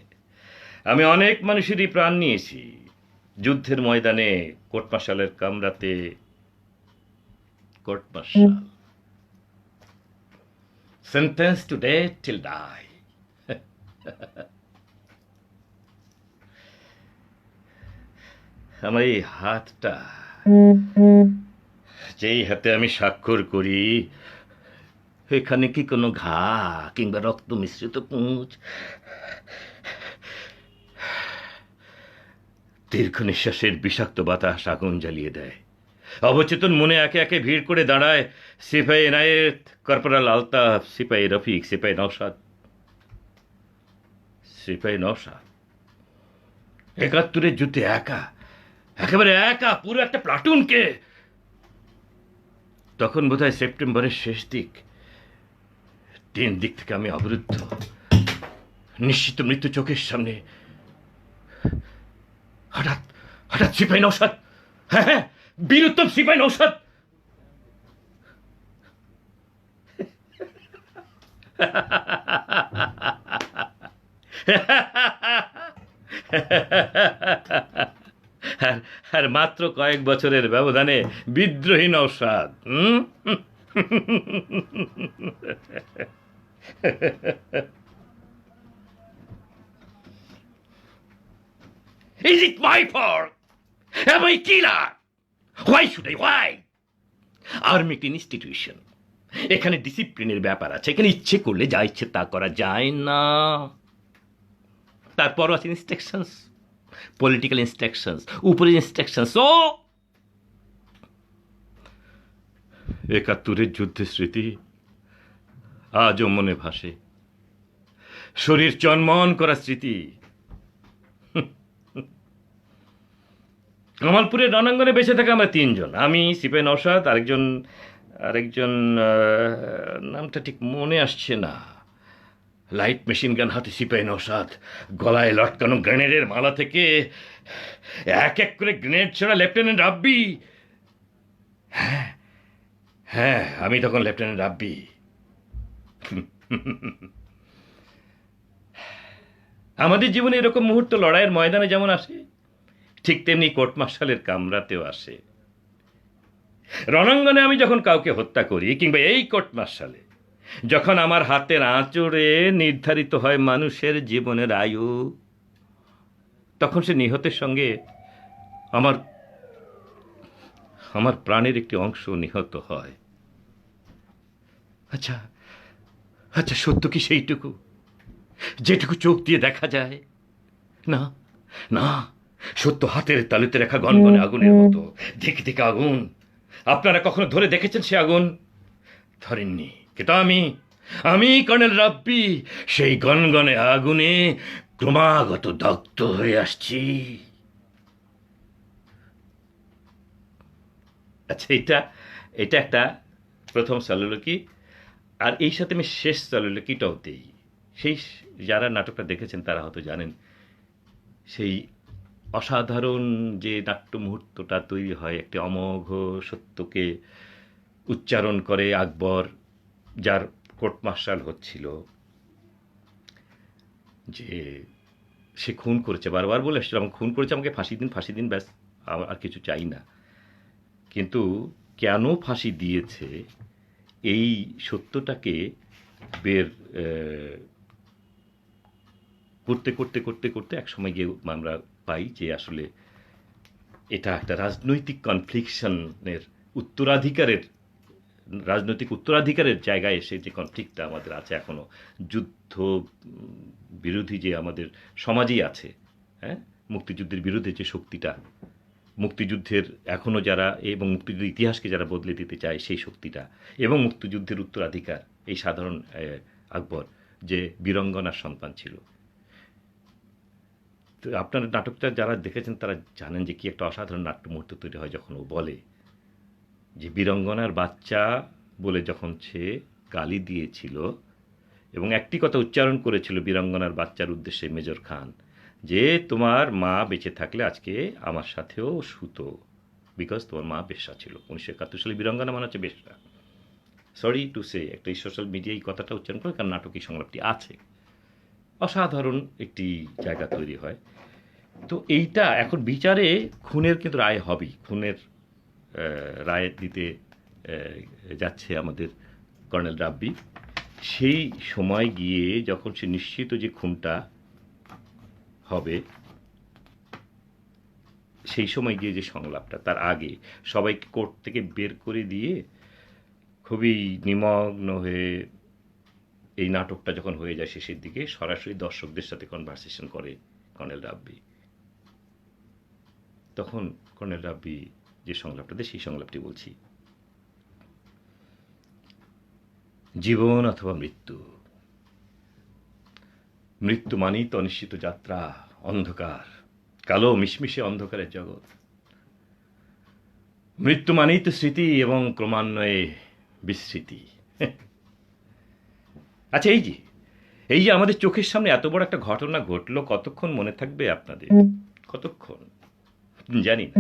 আমি অনেক মানুষেরই প্রাণ নিয়েছি যুদ্ধের ময়দানে, কোর্ট মার্শালের কামরাতে। Court martial, sentence to death till die. আমার এই হাতটা, যেই হাতে আমি স্বাক্ষর করি, এখানে কি কোনো ঘা কিংবা রক্ত মিশ্রিত পুঁজ? দীর্ঘ নিঃশ্বাসের বিষাক্ত বাতাস আগুন জ্বালিয়ে দেয়। অবচেতন মনে একে একে ভিড় করে দাঁড়ায় সিপাহী এনায়েত, কর্পোরাল আলতাফ, সিপাহী রফিক, সিপাহী নওশাদ। সিপাহী নওশাদ 71-এর যুদ্ধে একা, একেবারে একা, পুরো একটা প্লাটুনকে। তখন বোধহয় সেপ্টেম্বরের শেষ দিক। 3 দিক থেকে আমি অবরুদ্ধ, নিশ্চিত মৃত্যু চোখের সামনে। হঠাৎ হঠাৎ সিপাহী নওশাদ, হ্যাঁ হ্যাঁ, বীরুত্তম সিপাহী নওশাদ আর মাত্র কয়েক বছরের ব্যবধানে বিদ্রোহী Naushad. Is it my fault? Am I killer? Why should I? Why? Army একটি ইনস্টিটিউশন, এখানে ডিসিপ্লিনের ব্যাপার আছে। এখানে ইচ্ছে করলে যা ইচ্ছে তা করা যায় না। তারপর আছে ইনস্ট্রাকশনস, পলিটিক্যাল ইনস্ট্রাকশনস, উপরের ইনস্ট্রাকশনস। ও 71-এর যুদ্ধের স্মৃতি আজও মনে ভাসে, শরীর চনমন করা স্মৃতি। কামালপুরের রণাঙ্গনে বেঁচে থাকা আমরা 3 জন, আমি, সিপাহী নওশাদ, আরেকজন নামটা ঠিক মনে আসছে না। লাইট মেশিন গান হাতে সিপাহী নওশাদ, গলায় লটকানো গ্রেনেডের মালা থেকে এক এক করে গ্রেনেড ছোড়া লেফটেন্যান্ট রাব্বি। হ্যাঁ হ্যাঁ, আমি তখন লেফটেন্যান্ট রাব্বি। আমাদের জীবনে এরকম মুহূর্ত লড়াইয়ের ময়দানে যেমন আসে, ঠিক তেমনি কোর্ট মার্শালের কামরাতেও আসে। রণাঙ্গনে আমি যখন কাউকে হত্যা করি, কিংবা এই কোর্ট মার্শালে যখন আমার হাতের আঁচড়ে নির্ধারিত হয় মানুষের জীবনের আয়ু, তখন সে নিহতের সঙ্গে আমার আমার প্রাণের একটি অংশ নিহত হয়। আচ্ছা আচ্ছা, সত্য কি সেইটুকু যেটুকু চোখ দিয়ে দেখা যায়? না না, সত্য হাতের তালুতে রেখা গনগনে আগুনের মতো, দিকে দিকে আগুন। আপনারা কখনো ধরে দেখেছেন সে আগুন? ধরেননি, কিন্তু আমি কর্নেল রাব্বি সেই গনগনে আগুনে ক্রমাগত দগ্ধ হয়ে আসছি। আচ্ছা, এটা একটা প্রথম সলিলুকি। আর এই সাথে আমি শেষ সলিলুকিটাও দিই। সেই যারা নাটকটা দেখেছেন তারা হয়তো জানেন, সেই অসাধারণ যে নাট্য মুহূর্তটা তৈরি হয়, একটি অমোঘ সত্যকে উচ্চারণ করে আকবর, যার কোর্ট মার্শাল হচ্ছিল, যে সে খুন করেছে, বারবার বলে আসছিল আমাকে খুন করেছে, আমাকে ফাঁসি দিন, ব্যাস, আর কিছু চাই না। কিন্তু কেন ফাঁসি দিয়েছে এই সত্যটাকে বের করতে করতে করতে করতে এক সময় গিয়ে আমরা পাই যে আসলে এটা একটা রাজনৈতিক কনফ্লিকশনের উত্তরাধিকারের রাজনৈতিক উত্তরাধিকারের জায়গায় এসে যে কনফ্লিক্টটা আমাদের আছে এখনো, যুদ্ধ বিরোধী যে আমাদের সমাজেই আছে, হ্যাঁ, মুক্তিযুদ্ধের বিরুদ্ধে যে শক্তিটা, মুক্তিযুদ্ধের এখনও যারা এবং মুক্তিযুদ্ধের ইতিহাসকে যারা বদলে দিতে চায় সেই শক্তিটা, এবং মুক্তিযুদ্ধের উত্তরাধিকার এই সাধারণ আকবর যে বীরঙ্গনার সন্তান ছিল। তো আপনার নাটকটা যারা দেখেছেন তারা জানেন যে কি একটা অসাধারণ নাট্য মুহূর্ত তৈরি হয় যখন ও বলে যে বীরঙ্গনার বাচ্চা বলে যখন সে গালি দিয়েছিল এবং একটি কথা উচ্চারণ করেছিল বীরঙ্গনার বাচ্চার উদ্দেশ্যে মেজর খান, যে তোমার মা বেঁচে থাকলে আজকে আমার সাথেও শুতো, বিকজ তোমার মা বেশ্যা ছিল। 1971 সালে বীরঙ্গনা মানে হচ্ছে বেশ্যা। সরি টু সে, একটা সোশ্যাল মিডিয়ায় এই কথাটা উচ্চারণ করে, কারণ নাটকীয় সংলাপটি আছে। অসাধারণ একটি জায়গা তৈরি হয়। তো এইটা এখন বিচারে খুনের কিন্তু রায় হবেই, খুনের রায় দিতে যাচ্ছে আমাদের কর্নেল রাব্বি। সেই সময় গিয়ে যখন সে নিশ্চিত যে খুনটা হবে, সেই সময় গিয়ে যে সংলাপটা, তার আগে সবাইকে কোর্ট থেকে বের করে দিয়ে খুবই নিমগ্ন হয়ে এই নাটকটা যখন হয়ে যায় শেষের দিকে, সরাসরি দর্শকদের সাথে কনভারসেশন করে কর্নেল রাব্বি। তখন কর্নেল রাব্বি যে সংলাপটা দেয় সেই সংলাপটি বলছি। জীবন অথবা মৃত্যু, মৃত্যু মানেই তো অনিশ্চিত যাত্রা, অন্ধকার, কালো মিশমিশে অন্ধকারের জগৎ। মৃত্যু মানেই তো স্মৃতি এবং ক্রমান্বয়ে বিস্মৃতি। আচ্ছা, এই যে আমাদের চোখের সামনে এত বড় একটা ঘটনা ঘটলো, কতক্ষণ মনে থাকবে আপনাদের? কতক্ষণ জানি না,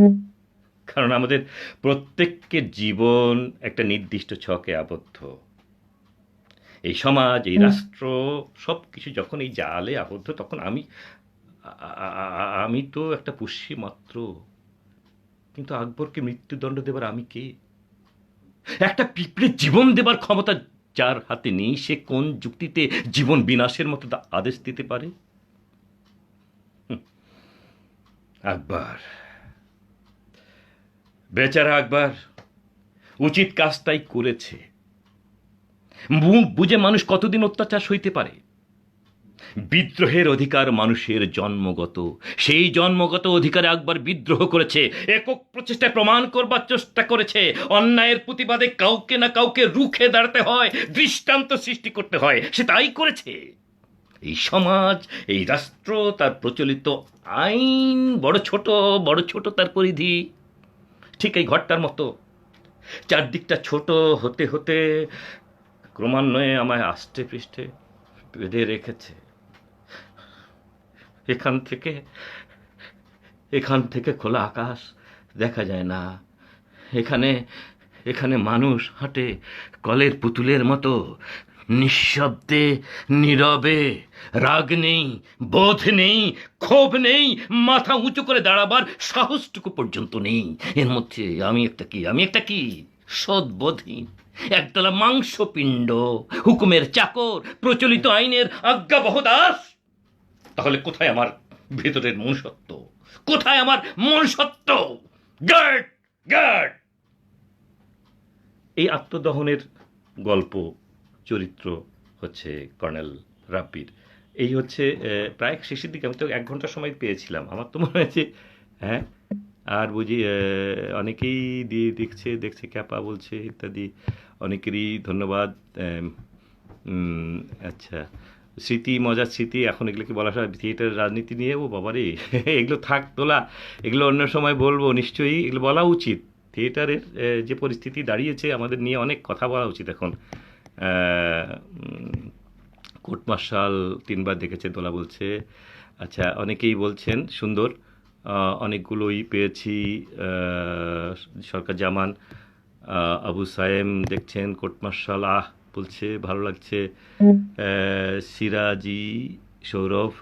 কারণ আমাদের প্রত্যেকের জীবন একটা নির্দিষ্ট ছকে আবদ্ধ। এই সমাজ, এই রাষ্ট্র, সব কিছু যখন এই জালে আবদ্ধ, তখন আমি তো একটা পুষ্যি মাত্র। কিন্তু আকবরকে মৃত্যুদণ্ড দেবার আমি কে? একটা পিঁপড়ে জীবন দেবার ক্ষমতা যার হাতে নেই, সে কোন যুক্তিতে জীবন বিনাশের মতো আদেশ দিতে পারে? আকবর, বেচারা আকবর উচিত কাজটাই করেছে। মুখ বুঝে মানুষ কতদিন অত্যাচার সইতে পারে? বিদ্রোহের অধিকার মানুষের জন্মগত, সেই জন্মগত অধিকারে আকবর বিদ্রোহ করেছে, একক প্রচেষ্টায় প্রমাণ করবার চেষ্টা করেছে অন্যায়ের প্রতিবাদে কাউকে না কাউকে রুখে দাঁড়াতে হয়, দৃষ্টান্ত সৃষ্টি করতে হয়। সে তাই করেছে। এই সমাজ, এই রাষ্ট্র, তার প্রচলিত আইন বড় ছোট তার পরিধি, ঠিক এই ঘরটার মতো। চারদিকটা ছোট হতে হতে ক্রমান্বয়ে আমায় আষ্টে পৃষ্ঠে বেঁধে রেখেছে। এখান থেকে খোলা আকাশ দেখা যায় না। এখানে মানুষ হাঁটে কলের পুতুলের মতো, নিঃশব্দে, নীরবে। রাগ নেই, বোধ নেই, ক্ষোভ নেই, মাথা উঁচু করে দাঁড়াবার সাহসটুকু পর্যন্ত নেই। এর মধ্যে আমি একটা কি সদ্বোধহীন একতলা মাংসপিণ্ড, হুকুমের চাকর, প্রচলিত আইনের আজ্ঞাবহ দাস। তাহলে কোথায় আমার ভেতরের মনুষ্যত্ব? কোথায় আমার মনুষ্যত্ব? Guard, guard! এই আত্মদহনের গল্প, চরিত্র হচ্ছে কর্নেল রাব্বির। এই হচ্ছে প্রায় শেষের দিকে। আমি তো 1 ঘন্টা সময় পেয়েছিলাম। আমার তো মনে হয়েছে হ্যাঁ, আর বুঝি অনেকেই দেখছে ক্যাপা বলছে ইত্যাদি, অনেকেরই ধন্যবাদ। আচ্ছা, স্মৃতি, মজার স্মৃতি, এখন এগুলোকে বলা হয় থিয়েটারের রাজনীতি নিয়ে। ও বাবারে, এগুলো থাক তোলা, এগুলো অন্য সময় বলবো নিশ্চয়ই। এগুলো বলা উচিত। থিয়েটারের যে পরিস্থিতি দাঁড়িয়েছে, আমাদের নিয়ে অনেক কথা বলা উচিত এখন। কোর্ট মার্শাল 3 বার দেখেছে দোলা বলছে। আচ্ছা, অনেকেই বলছেন সুন্দর, অনেকগুলোই পেয়েছি। সরকার জামান, আবু সায়েম দেখছেন কোর্ট মার্শাল, বলছে ভালো লাগছে। সিরাজি, সৌরভ,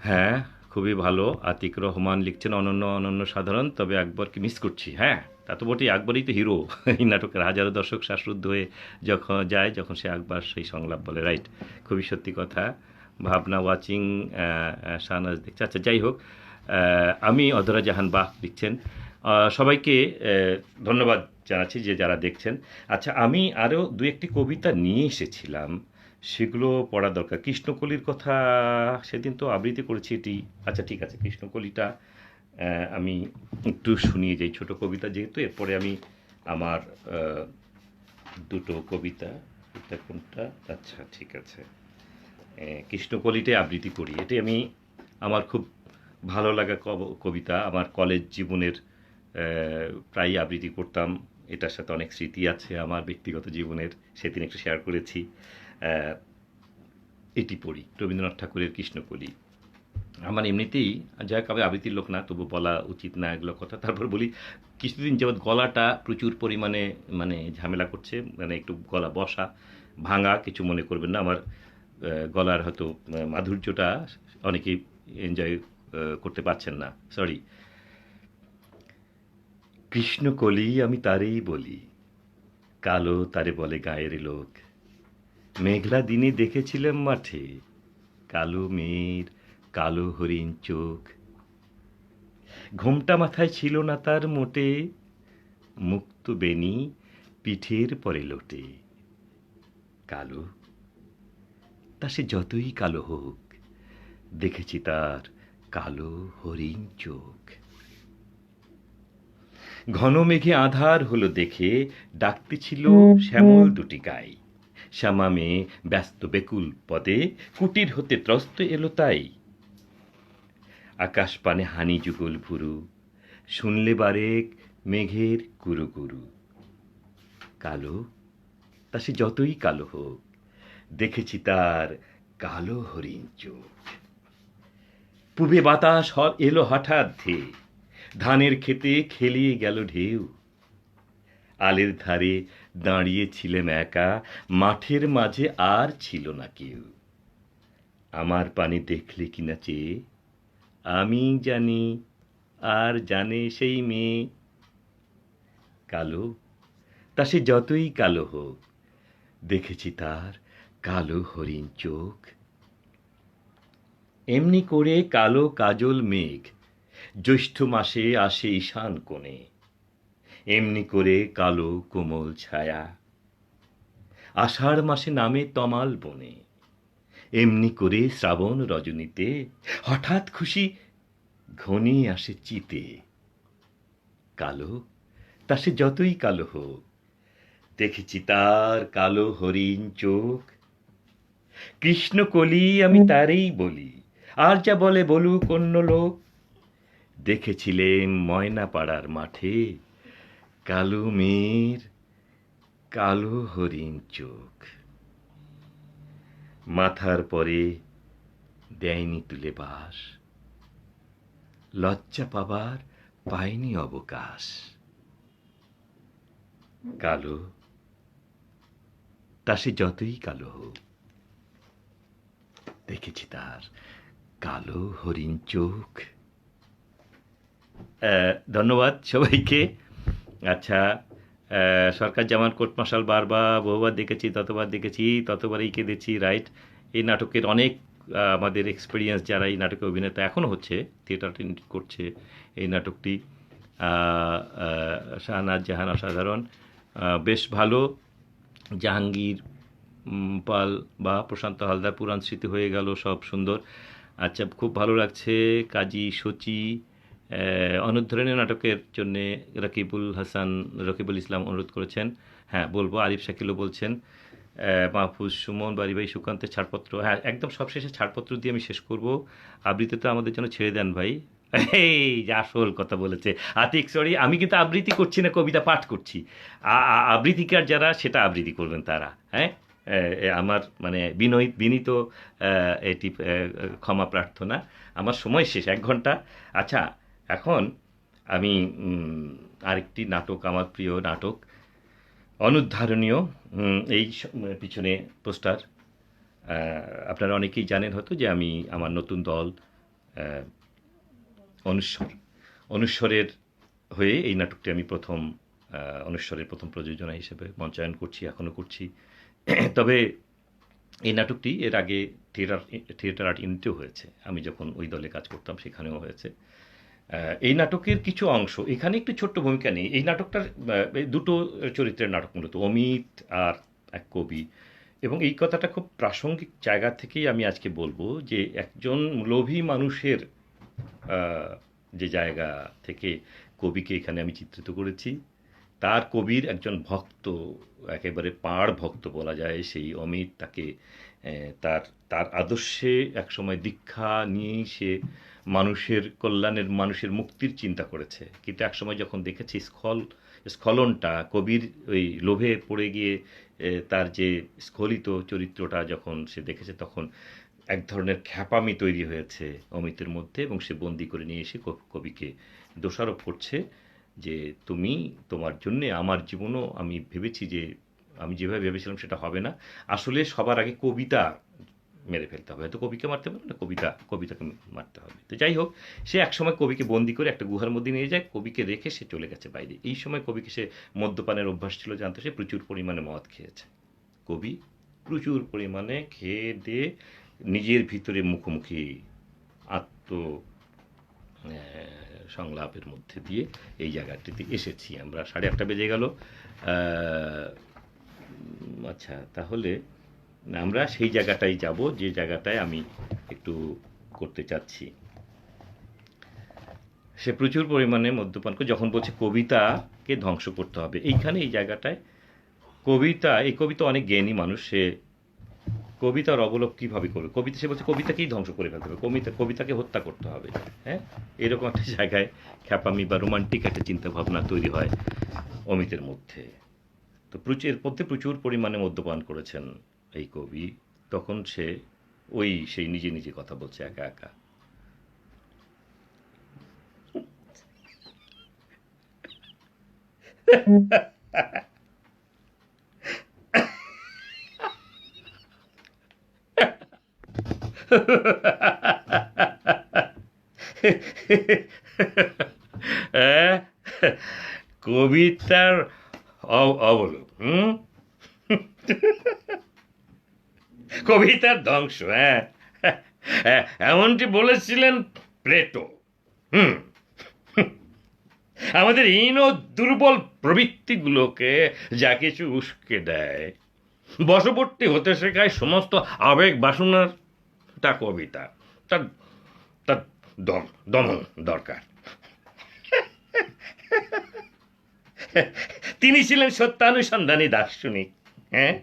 হ্যাঁ খুবই ভালো। আতিক রহমান লিখছেন অনন্য সাধারণ, তবে আকবরকে মিস করছি। হ্যাঁ, তা তো বটেই, আকবরই তো হিরো এই নাটকের। হাজারো দর্শক শ্বাসরুদ্ধ হয়ে যখন সে আকবর সেই সংলাপ বলে। রাইট, খুবই সত্যি কথা। ভাবনা ওয়াচিং, শাহনাজ দেখছে। আচ্ছা, যাই হোক, আমি অধরা জাহান বাহ লিখছেন। সবাইকে ধন্যবাদ জানাচ্ছি যে যারা দেখছেন। আচ্ছা, আমি আরও দু একটি কবিতা নিয়ে এসেছিলাম, সেগুলো পড়া দরকার। কৃষ্ণকলির কথা সেদিন তো আবৃত্তি করেছি এটি। আচ্ছা, ঠিক আছে, কৃষ্ণকলিটা আমি একটু শুনিয়ে যাই, ছোট কবিতা যেহেতু। এরপরে আমি আমার দুটো কবিতা, এটা কোনটা, আচ্ছা ঠিক আছে, কৃষ্ণকলিটাই আবৃত্তি করি। এটি আমি আমার খুব ভালো লাগা কবিতা। আমার কলেজ জীবনের প্রায়ই আবৃত্তি করতাম। এটার সাথে অনেক স্মৃতি আছে আমার ব্যক্তিগত জীবনের, সেদিন একটু শেয়ার করেছি। এটি পড়ি, রবীন্দ্রনাথ ঠাকুরের কৃষ্ণকলি। আমার এমনিতেই, যাই হোক, আমি আবৃত্তির লোক না, তবু বলা উচিত না এগুলো কথা। তারপর বলি, কিছুদিন যাবৎ গলাটা প্রচুর পরিমাণে মানে ঝামেলা করছে, মানে একটু গলা বসা ভাঙা, কিছু মনে করবেন না। আমার গলার হয়তো মাধুর্যটা অনেকেই এনজয় করতে পারছেন না, সরি। কৃষ্ণকলি আমি তারেই বলি, কালো তারে বলে গায়ের লোক। মেঘলা দিনে দেখেছিলাম মাঠে, কালো মেয়ের কালো হরিণ চোখ। ঘোমটা মাথায় ছিল না তার মোটে, মুক্ত বেনি পিঠের পরে লোটে। কালো, তা সে যতই কালো হোক, দেখেছি তার কালো হরিণ চোখ। ঘন মেঘে আধার হলো দেখে, ডাকতেছিল শ্যামল দুটি গাই। শ্যামা মেয়ে ব্যস্ত বেকুল পদে, কুটির হতে ত্রস্ত এলো তাই। আকাশ পানে হানি যুগল ভুরু, শুনলে বারেক মেঘের কুরু কুরু। কালো, তা সে যতই কালো হোক, দেখেছি তার কালো হরিণ চোখ। পূবে বাতাস এলো হঠাৎ ধেয়ে, ধানের খেতে খেলিয়ে গেল ঢেউ। আলের ধারে দাঁড়িয়েছিলেম একা, মাঠের মাঝে আর ছিল না কেউ। আমার পানে দেখলে কিনা চেয়ে, আমি জানি আর জানে সেই মেয়ে। কালো, তা সে যতই কালো হোক, দেখেছি তার কালো হরিণ চোখ। এমনি করে কালো কাজল মেঘ জ্যৈষ্ঠ মাসে আসে ঈশান কোণে। এমনি করে কালো কোমল ছায়া আষাঢ় মাসে নামে তমাল বনে। এমনি করে শ্রাবণ রজনীতে হঠাৎ খুশি ঘনিয়ে আসে চিতে। কালো, তা সে যতই কালো হোক, দেখেছি তার কালো হরিণ চোখ। কৃষ্ণকলি আমি তারেই বলি, আর যা বলে বলুক অন্য লোক। দেখেছিলেন ময়না পাড়ার মাঠে, কালো মেয়ের কালো হরিণ চোখ। মাথার পরে দেয়নি তুলে বাস, লজ্জা পাবার পায়নি অবকাশ। কালো, তা সে যতই কালো হোক, দেখেছি তার কালো হরিণ চোখ। ধন্যবাদ সবাইকে। আচ্ছা, সরকার জামান কোর্ট মার্শাল বহুবার দেখেছি, ততবারই কেঁদেছি, রাইট। এই নাটকের অনেক আমাদের এক্সপিরিয়েন্স, যারা এই নাটকে অভিনেতা এখনও হচ্ছে, থিয়েটার করছে এই নাটকটি। শাহনাজ জাহান অসাধারণ, বেশ ভালো। জাহাঙ্গীর পাল বা প্রশান্ত হালদার, পুরাণ স্মৃতি হয়ে গেল, সব সুন্দর। আচ্ছা, খুব ভালো লাগছে। কাজী সচি অনুদ্ধরণীয় নাটকের জন্যে রকিবুল ইসলাম অনুরোধ করেছেন। হ্যাঁ, বলবো। আরিফ শাকিলও বলছেন। মাহফুজ সুমন, বাড়ি ভাই সুকান্তের ছাড়পত্র, হ্যাঁ একদম সবশেষে ছাড়পত্র দিয়ে আমি শেষ করব। আবৃত্তি তো আমাদের জন্য ছেড়ে দেন ভাই। এই যে আসল কথা বলেছে আতিক, সরি, আমি কিন্তু আবৃত্তি করছি না, কবিতা পাঠ করছি। আবৃত্তিকার যারা, সেটা আবৃত্তি করবেন তারা। হ্যাঁ, আমার মানে বিনীত এটি ক্ষমা প্রার্থনা। আমার সময় শেষ, 1 ঘন্টা। আচ্ছা, এখন আমি আরেকটি নাটক, আমার প্রিয় নাটক অনুদ্ধারণীয়, এই পিছনে পোস্টার। আপনারা অনেকেই জানেন হয়তো যে আমি আমার নতুন দল অনুস্বরের হয়ে এই নাটকটি আমি অনুস্বরের প্রথম প্রযোজনা হিসেবে মঞ্চায়ন করছি, এখনও করছি। তবে এই নাটকটি এর আগে থিয়েটার আর্ট ইউনিটেও হয়েছে, আমি যখন ওই দলে কাজ করতাম সেখানেও হয়েছে। এই নাটকের কিছু অংশ এখানে একটু ছোট্ট ভূমিকা নেই। এই নাটকটার এই দুটো চরিত্রের নাটক, মূলত অমিত আর এক কবি। এবং এই কথাটা খুব প্রাসঙ্গিক জায়গা থেকেই আমি আজকে বলবো যে একজন লোভী মানুষের আহ, যে জায়গা থেকে কবিকে এখানে আমি চিত্রিত করেছি, তার কবির একজন ভক্ত, একেবারে পাড় ভক্ত বলা যায় সেই অমিত, তাকে তার তার আদর্শে একসময় দীক্ষা নিয়েই সে মানুষের কল্যাণের, মানুষের মুক্তির চিন্তা করেছে। কিন্তু একসময় যখন দেখেছে স্খলনটা, কবির ওই লোভে পড়ে গিয়ে তার যে স্খলিত চরিত্রটা যখন সে দেখেছে, তখন এক ধরনের খ্যাপামি তৈরি হয়েছে অমিতের মধ্যে, এবং সে বন্দি করে নিয়ে এসে কবিকে দোষারোপ করছে যে তুমি, তোমার জন্যে আমার জীবনও, আমি ভেবেছি যে আমি যেভাবে ভেবেছিলাম সেটা হবে না, আসলে সবার আগে কবিতা মেরে ফেলতে হবে, হয়তো কবিকে মারতে পারবে না, কবিতাকে মারতে হবে। তো যাই হোক, সে একসময় কবিকে বন্দি করে একটা গুহার মধ্যে নিয়ে যায়, কবিকে রেখে সে চলে গেছে বাইরে। এই সময় কবিকে, সে মদ্যপানের অভ্যাস ছিল জানতো, সে প্রচুর পরিমাণে মদ খেয়েছে। কবি প্রচুর পরিমাণে খেয়ে দিয়ে নিজের ভিতরে মুখোমুখি আত্ম সংলাপের মধ্যে দিয়ে এই জায়গাটিতে এসেছি আমরা। 8:30 বেজে গেল। আচ্ছা, তাহলে আমরা সেই জায়গাটায় যাব যে জায়গাটায় আমি একটু করতে চাচ্ছি। সে প্রচুর পরিমাণে মদ্যপান করে যখন বলছে কবিতাকে ধ্বংস করতে হবে, এইখানে এই জায়গাটায় এই কবিতা অনেক জ্ঞানী মানুষ, সে কবিতার অবলোক কীভাবে করবে, সে বলছে কবিতাকেই ধ্বংস করে ফেলতে হবে, কবিতাকে হত্যা করতে হবে। হ্যাঁ, এরকম একটা জায়গায় খ্যাপামি বা রোমান্টিক একটা চিন্তাভাবনা তৈরি হয় অমিতের মধ্যে। তো এর মধ্যে প্রচুর পরিমাণে মদ্যপান করেছেন এই কবি। তখন সে সেই নিজে নিজে কথা বলছে একা একা। কবিতার অবলোক, কবিতার ধ্বংস, হ্যাঁ, এমনটি বলেছিলেন প্লেটো। আমাদের হীন ও দুর্বল প্রবৃত্তিগুলোকে যা কিছু উস্কে দেয়, বশবর্তী হতে শেখায় সমস্ত আবেগ বাসনার, তা কবিতা, তার তার দমন দরকার। তিনি ছিলেন সত্যানুসন্ধানী দার্শনিক। হ্যাঁ,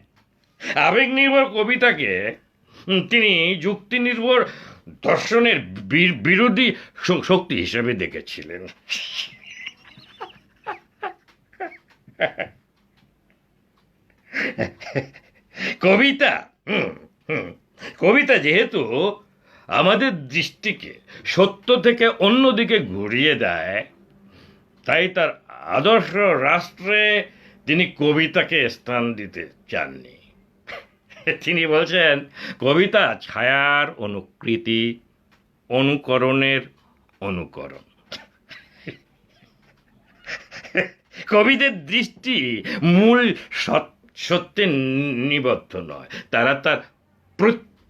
আবেগ নির্ভর কবিতাকে তিনি যুক্তি নির্ভর দর্শনের বিরোধী শক্তি হিসেবে দেখেছিলেন। কবিতা যেহেতু আমাদের দৃষ্টিকে সত্য থেকে অন্যদিকে ঘুরিয়ে দেয়, তাই তার আদর্শ রাষ্ট্রে তিনি কবিতাকে স্থান দিতে চাননি। তিনি বলছেন কবিতা ছায়ার অনুকৃতি, অনুকরণের অনুকরণ। কবিদের দৃষ্টি মূল সত্যে নিবদ্ধ নয়, তারা তার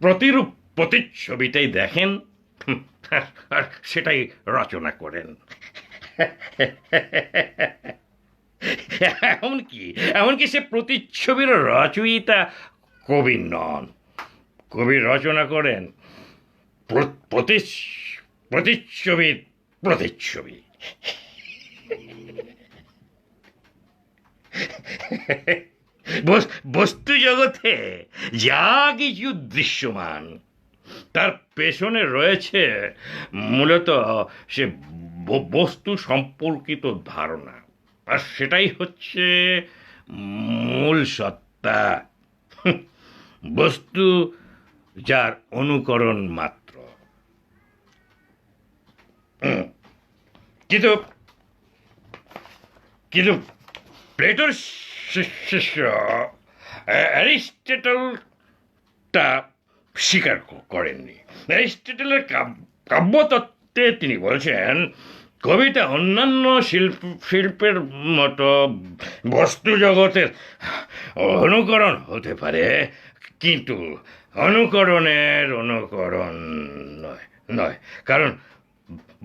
প্রতিরূপ প্রতিচ্ছবিটাই দেখেন আর সেটাই রচনা করেন। এমনকি সে প্রতিচ্ছবির রচয়িতা কবি নন, কবি রচনা করেন প্রতিচ্ছবির প্রতিচ্ছবি। বস্তু জগতে যা কিছু দৃশ্যমান, তার পেছনে রয়েছে মূলত সে বস্তু সম্পর্কিত ধারণা, আর সেটাই হচ্ছে মূল সত্তা। বস্তু যার অনুকরণ মাত্র। কিন্তু প্লেটোর শিষ্য অ্যারিস্টটলটা স্বীকার করেননি। অ্যারিস্টটলের কাব্যতত্ত্বে তিনি বলছেন কবিতা অন্যান্য শিল্পের মতো বস্তু জগতের অনুকরণ হতে পারে, কিন্তু অনুকরণের অনুকরণ নয় নয় কারণ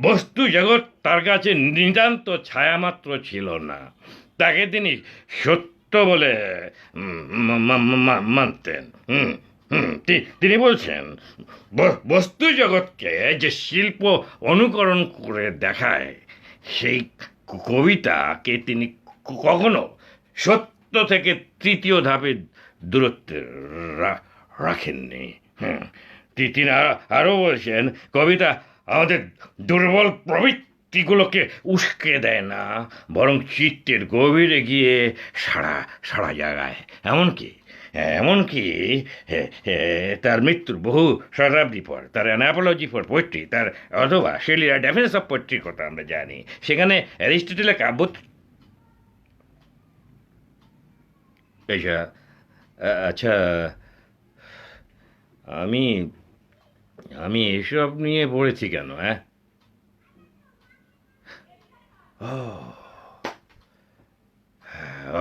বস্তু জগৎ তার কাছে নিতান্ত ছায়ামাত্র ছিল না, তাকে তিনি সত্য বলে মানতেন। তিনি বলছেন বস্তু জগৎকে যে শিল্প অনুকরণ করে দেখায় সেই কবিতাকে তিনি কখনো সত্য থেকে তৃতীয় ধাপে দূরত্বে রাখেননি। তিনি আরও বলছেন কবিতা আমাদের দুর্বল প্রবৃত্তিগুলোকে উস্কে দেয় না, বরং চিত্তের গভীরে গিয়ে সাড়া সাড়া জাগায়। এমনকি তার মৃত্যুর বহু শতাব্দী পর তার অ্যানাপোলজি ফর পোয়েট্রি, তার অথবা শেলির ডেফিনেশন অফ পোয়েট্রির কথা আমরা জানি, সেখানে অ্যারিস্টটলের কাব্য আচ্ছা, আমি আমি এসব নিয়ে পড়েছি কেন?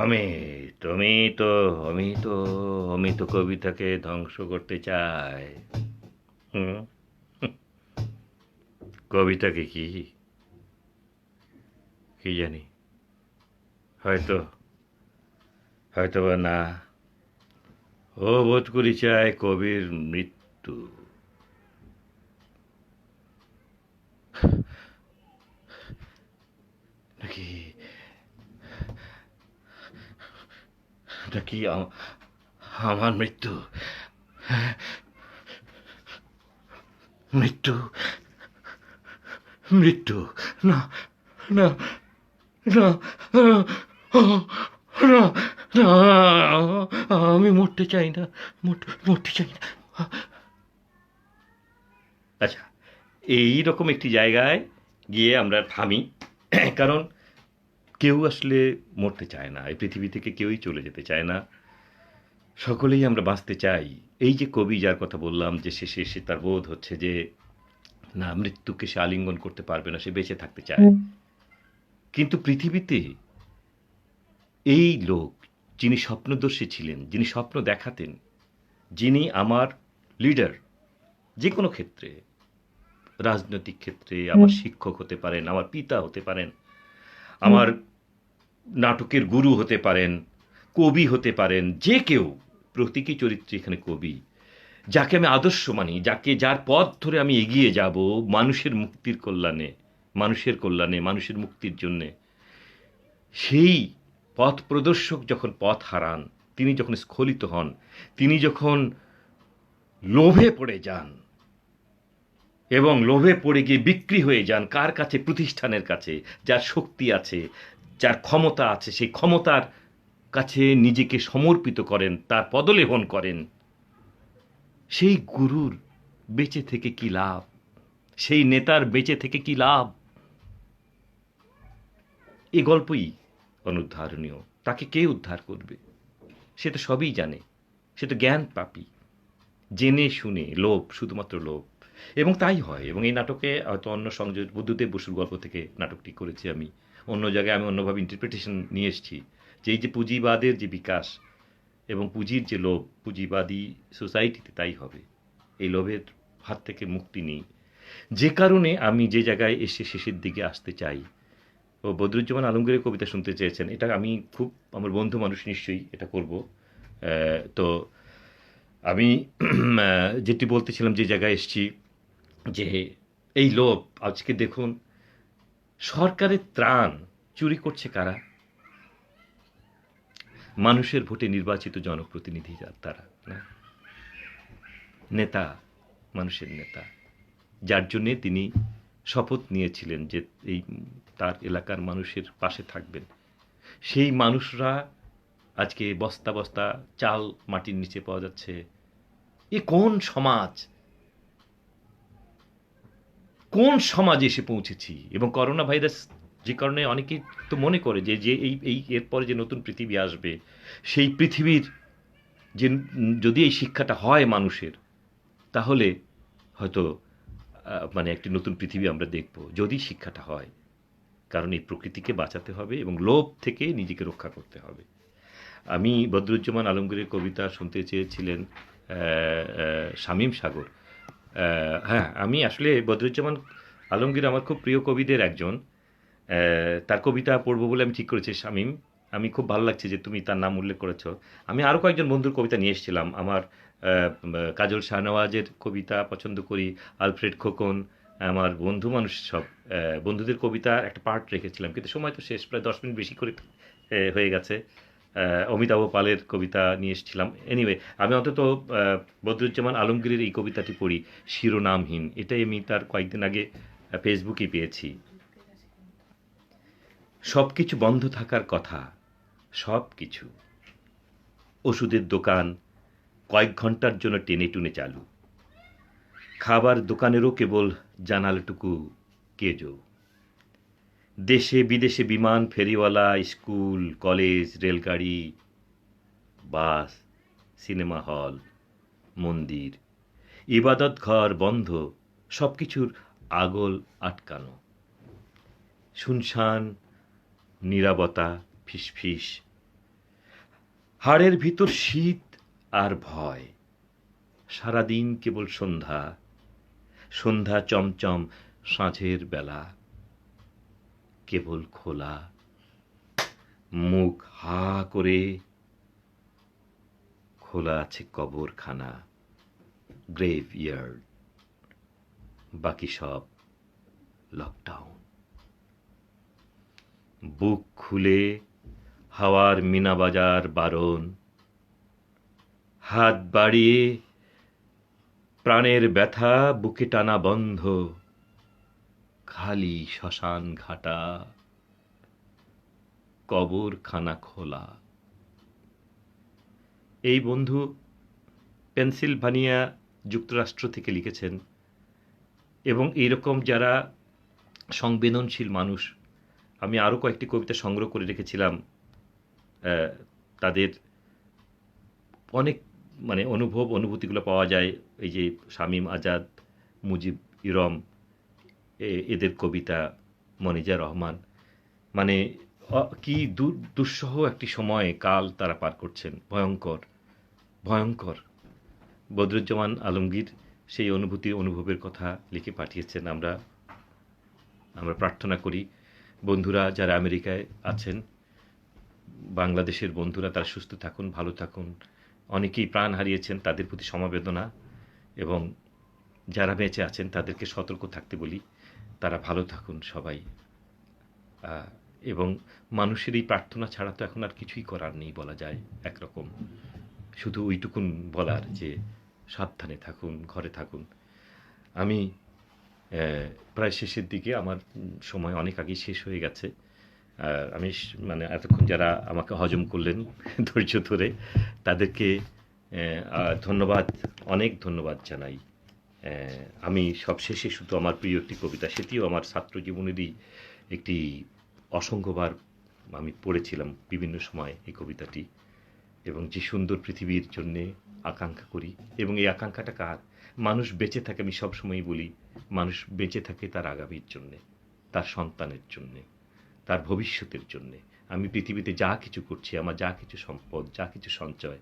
আমি তুমি তো আমি তো আমি তো কবিতাকে ধ্বংস করতে চাই। কবিতাকে কি কি জানি, হয়তো হয়তো বা না, ও বোধ করি চায় কবির মৃত্যু। নাকি নাকি আমার মৃত্যু? মৃত্যু মৃত্যু না না না না না, আমি মরতে চাই না, মরতে চাই না। আচ্ছা, এইরকম একটি জায়গায় গিয়ে আমরা থামি, কারণ কেউ আসলে মরতে চায় না, এই পৃথিবী থেকে কেউই চলে যেতে চায় না, সকলেই আমরা বাঁচতে চাই। এই যে কবি যার কথা বললাম, যে শেষে এসে তার বোধ হচ্ছে যে না, মৃত্যুকে সে আলিঙ্গন করতে পারবে না, সে বেঁচে থাকতে চায়। কিন্তু পৃথিবীতে এই লোক যিনি স্বপ্নদর্শী ছিলেন, যিনি স্বপ্ন দেখাতেন, যিনি আমার লিডার যে কোনো ক্ষেত্রে, রাজনৈতিক ক্ষেত্রে, আমার শিক্ষক হতে পারেন, আমার পিতা হতে পারেন, আমার নাটকের গুরু হতে পারেন, কবি হতে পারেন, যে কেউ, প্রতীকী চরিত্রে এখানে কবি, যাকে আমি আদর্শ মানি, যার পথ ধরে আমি এগিয়ে যাব মানুষের মুক্তির কল্যাণে, মানুষের মুক্তির জন্যে, সেই পথ প্রদর্শক যখন পথ হারান, তিনি যখন স্খলিত হন, তিনি যখন লোভে পড়ে যান এবং লোভে পড়ে গিয়ে বিক্রি হয়ে যান কার কাছে? প্রতিষ্ঠানের কাছে। যার শক্তি আছে, যার ক্ষমতা আছে, সেই ক্ষমতার কাছে নিজেকে সমর্পিত করেন, তার পদলেহন করেন, সেই গুরুর বেঁচে থেকে কি লাভ? সেই নেতার বেঁচে থেকে কি লাভ? এই গল্পই অনুদ্ধারণীয়। তাকে কে উদ্ধার করবে? সে তো সবই জানে, সে তো জ্ঞান পাপী, জেনে শুনে লোভ, শুধুমাত্র লোভ। এবং তাই হয়। এবং এই নাটকে হয়তো অন্য সংযোজন, বুদ্ধদেব বসুর গল্প থেকে নাটকটি করেছি আমি, অন্য জায়গায় আমি অন্যভাবে ইন্টারপ্রিটেশন নিয়ে এসেছি, যে এই যে পুঁজিবাদের যে বিকাশ এবং পুঁজির যে লোভ, পুঁজিবাদী সোসাইটিতে তাই হবে। এই লোভের হাত থেকে মুক্তি নেই, যে কারণে আমি যে জায়গায় এসে শেষের দিকে আসতে চাই। ও বদরুজ্জামান আলমগীরের কবিতা শুনতে চেয়েছেন, এটা আমি খুব, আমার বন্ধু মানুষ, নিশ্চয়ই এটা করব। তো আমি যেটি বলতেছিলাম, যে জায়গায় এসেছি, যে এই লোভ, আজকে দেখুন সরকারের ত্রাণ চুরি করছে কারা? মানুষের ভোটে নির্বাচিত জনপ্রতিনিধি তারা না, নেতা, মানুষের নেতা, যার জন্যে তিনি শপথ নিয়েছিলেন যে এই তার এলাকার মানুষের পাশে থাকবেন। সেই মানুষরা আজকে বস্তা বস্তা চাল মাটির নিচে পাওয়া যাচ্ছে। এ কোন সমাজ, কোন সমাজে এসে পৌঁছেছি? এবং করোনা ভাইরাস যে কারণে অনেকে তো মনে করে যে যে এই এরপরে যে নতুন পৃথিবী আসবে, সেই পৃথিবীর যে যদি এই শিক্ষাটা হয় মানুষের, তাহলে হয়তো মানে একটি নতুন পৃথিবী আমরা দেখব, যদি শিক্ষাটা হয়। কারণ এই প্রকৃতিকে বাঁচাতে হবে এবং লোভ থেকে নিজেকে রক্ষা করতে হবে। আমি বদরুজ্জামান আলমগীরের কবিতা শুনতে চেয়েছিলেন শামীম সাগর। হ্যাঁ, আমি আসলে বদরুজ্জামান আলমগীর আমার খুব প্রিয় কবিদের একজন। তার কবিতা পড়বো বলে আমি ঠিক করেছি শামীম। আমি খুব ভালো লাগছে যে তুমি তার নাম উল্লেখ করেছ। আমি আরও কয়েকজন বন্ধুর কবিতা নিয়ে এসেছিলাম। আমার কাজল শাহনওয়াজের কবিতা পছন্দ করি, আলফ্রেড খোকন, আমার বন্ধু মানুষ সব বন্ধুদের কবিতা একটা পার্ট রেখেছিলাম, কিন্তু সময় তো শেষ, প্রায় 10 মিনিট বেশি করে হয়ে গেছে। অমিতাভ পালের কবিতা নিয়ে এসেছিলাম। এনিওয়ে, আমি অন্তত বদরুজ্জামান আলমগীরের এই কবিতাটি পড়ি, শিরোনামহীন। এটাই আমি তার কয়েকদিন আগে ফেসবুকে পেয়েছি। সব কিছু বন্ধ থাকার কথা, সব কিছু। ওষুধের দোকান কয়েক ঘন্টার জন্য টেনে টুনে চালু, খাবার দোকানেরও কেবল জানালাটুকু কেজো। দেশে বিদেশে বিমান, ফেরিওয়ালা, স্কুল, কলেজ, রেলগাড়ি, বাস, সিনেমা হল, মন্দির, ইবাদত ঘর বন্ধ, সব কিছুর আগল আটকানো। শুনশান নীরবতা, ফিসফিস, হাড়ের ভিতর শীত আর ভয়। সারাদিন কেবল সন্ধ্যা, সন্ধ্যা চমচম সাঁঝের বেলা, কেবল খোলা মুখ হা করে। খোলা আছে কবরখানা, গ্রেভ ইয়ার্ড, বাকি সব লকডাউন। বুক খুলে হাওয়ার মিনা বাজার বারণ, হাত বাড়িয়ে প্রাণের ব্যথা বুকে টানা বন্ধ। খালি শ্মশান ঘাটা, কবরখানা খোলা। এই বন্ধু পেনসিলভানিয়া যুক্তরাষ্ট্র থেকে লিখেছেন। এবং এইরকম যারা সংবেদনশীল মানুষ, আমি আরও কয়েকটি কবিতা সংগ্রহ করে রেখেছিলাম। তাদের অনেক অনুভূতিগুলো পাওয়া যায় এই যে শামীম আজাদ, মুজিব ইরম, এদের কবিতা, মনিজা রহমান। কি দুঃসহ একটি সময় কাল তারা পার করছেন, ভয়ঙ্কর ভয়ঙ্কর। বদরুজ্জামান আলমগীর সেই অনুভবের কথা লিখে পাঠিয়েছেন। আমরা প্রার্থনা করি বন্ধুরা যারা আমেরিকায় আছেন, বাংলাদেশের বন্ধুরা, তারা সুস্থ থাকুন, ভালো থাকুন। অনেকেই প্রাণ হারিয়েছেন, তাদের প্রতি সমবেদনা। এবং যারা বেঁচে আছেন তাদেরকে সতর্ক থাকতে বলি, তারা ভালো থাকুন সবাই। এবং মানুষের এই প্রার্থনা ছাড়া তো এখন আর কিছুই করার নেই বলা যায় একরকম। শুধু ওইটুকুন বলার যে সাবধানে থাকুন, ঘরে থাকুন। আমি প্রায় শেষের দিকে, আমার সময় অনেক আগেই শেষ হয়ে গেছে। আমি এতক্ষণ যারা আমাকে হজম করলেন ধৈর্য ধরে, তাদেরকে ধন্যবাদ, অনেক ধন্যবাদ জানাই। আমি সবশেষে শুধু আমার প্রিয় একটি কবিতা, সেটিও আমার ছাত্র জীবনেরই একটি, অসংখ্যবার আমি পড়েছিলাম বিভিন্ন সময় এই কবিতাটি। এবং যে সুন্দর পৃথিবীর জন্যে আকাঙ্ক্ষা করি, এবং এই আকাঙ্ক্ষাটা কার? মানুষ বেঁচে থাকে, আমি সবসময়ই বলি, মানুষ বেঁচে থাকে তার আগামীর জন্যে, তার সন্তানের জন্যে, তার ভবিষ্যতের জন্যে। আমি পৃথিবীতে যা কিছু করছি, আমার যা কিছু সম্পদ, যা কিছু সঞ্চয়,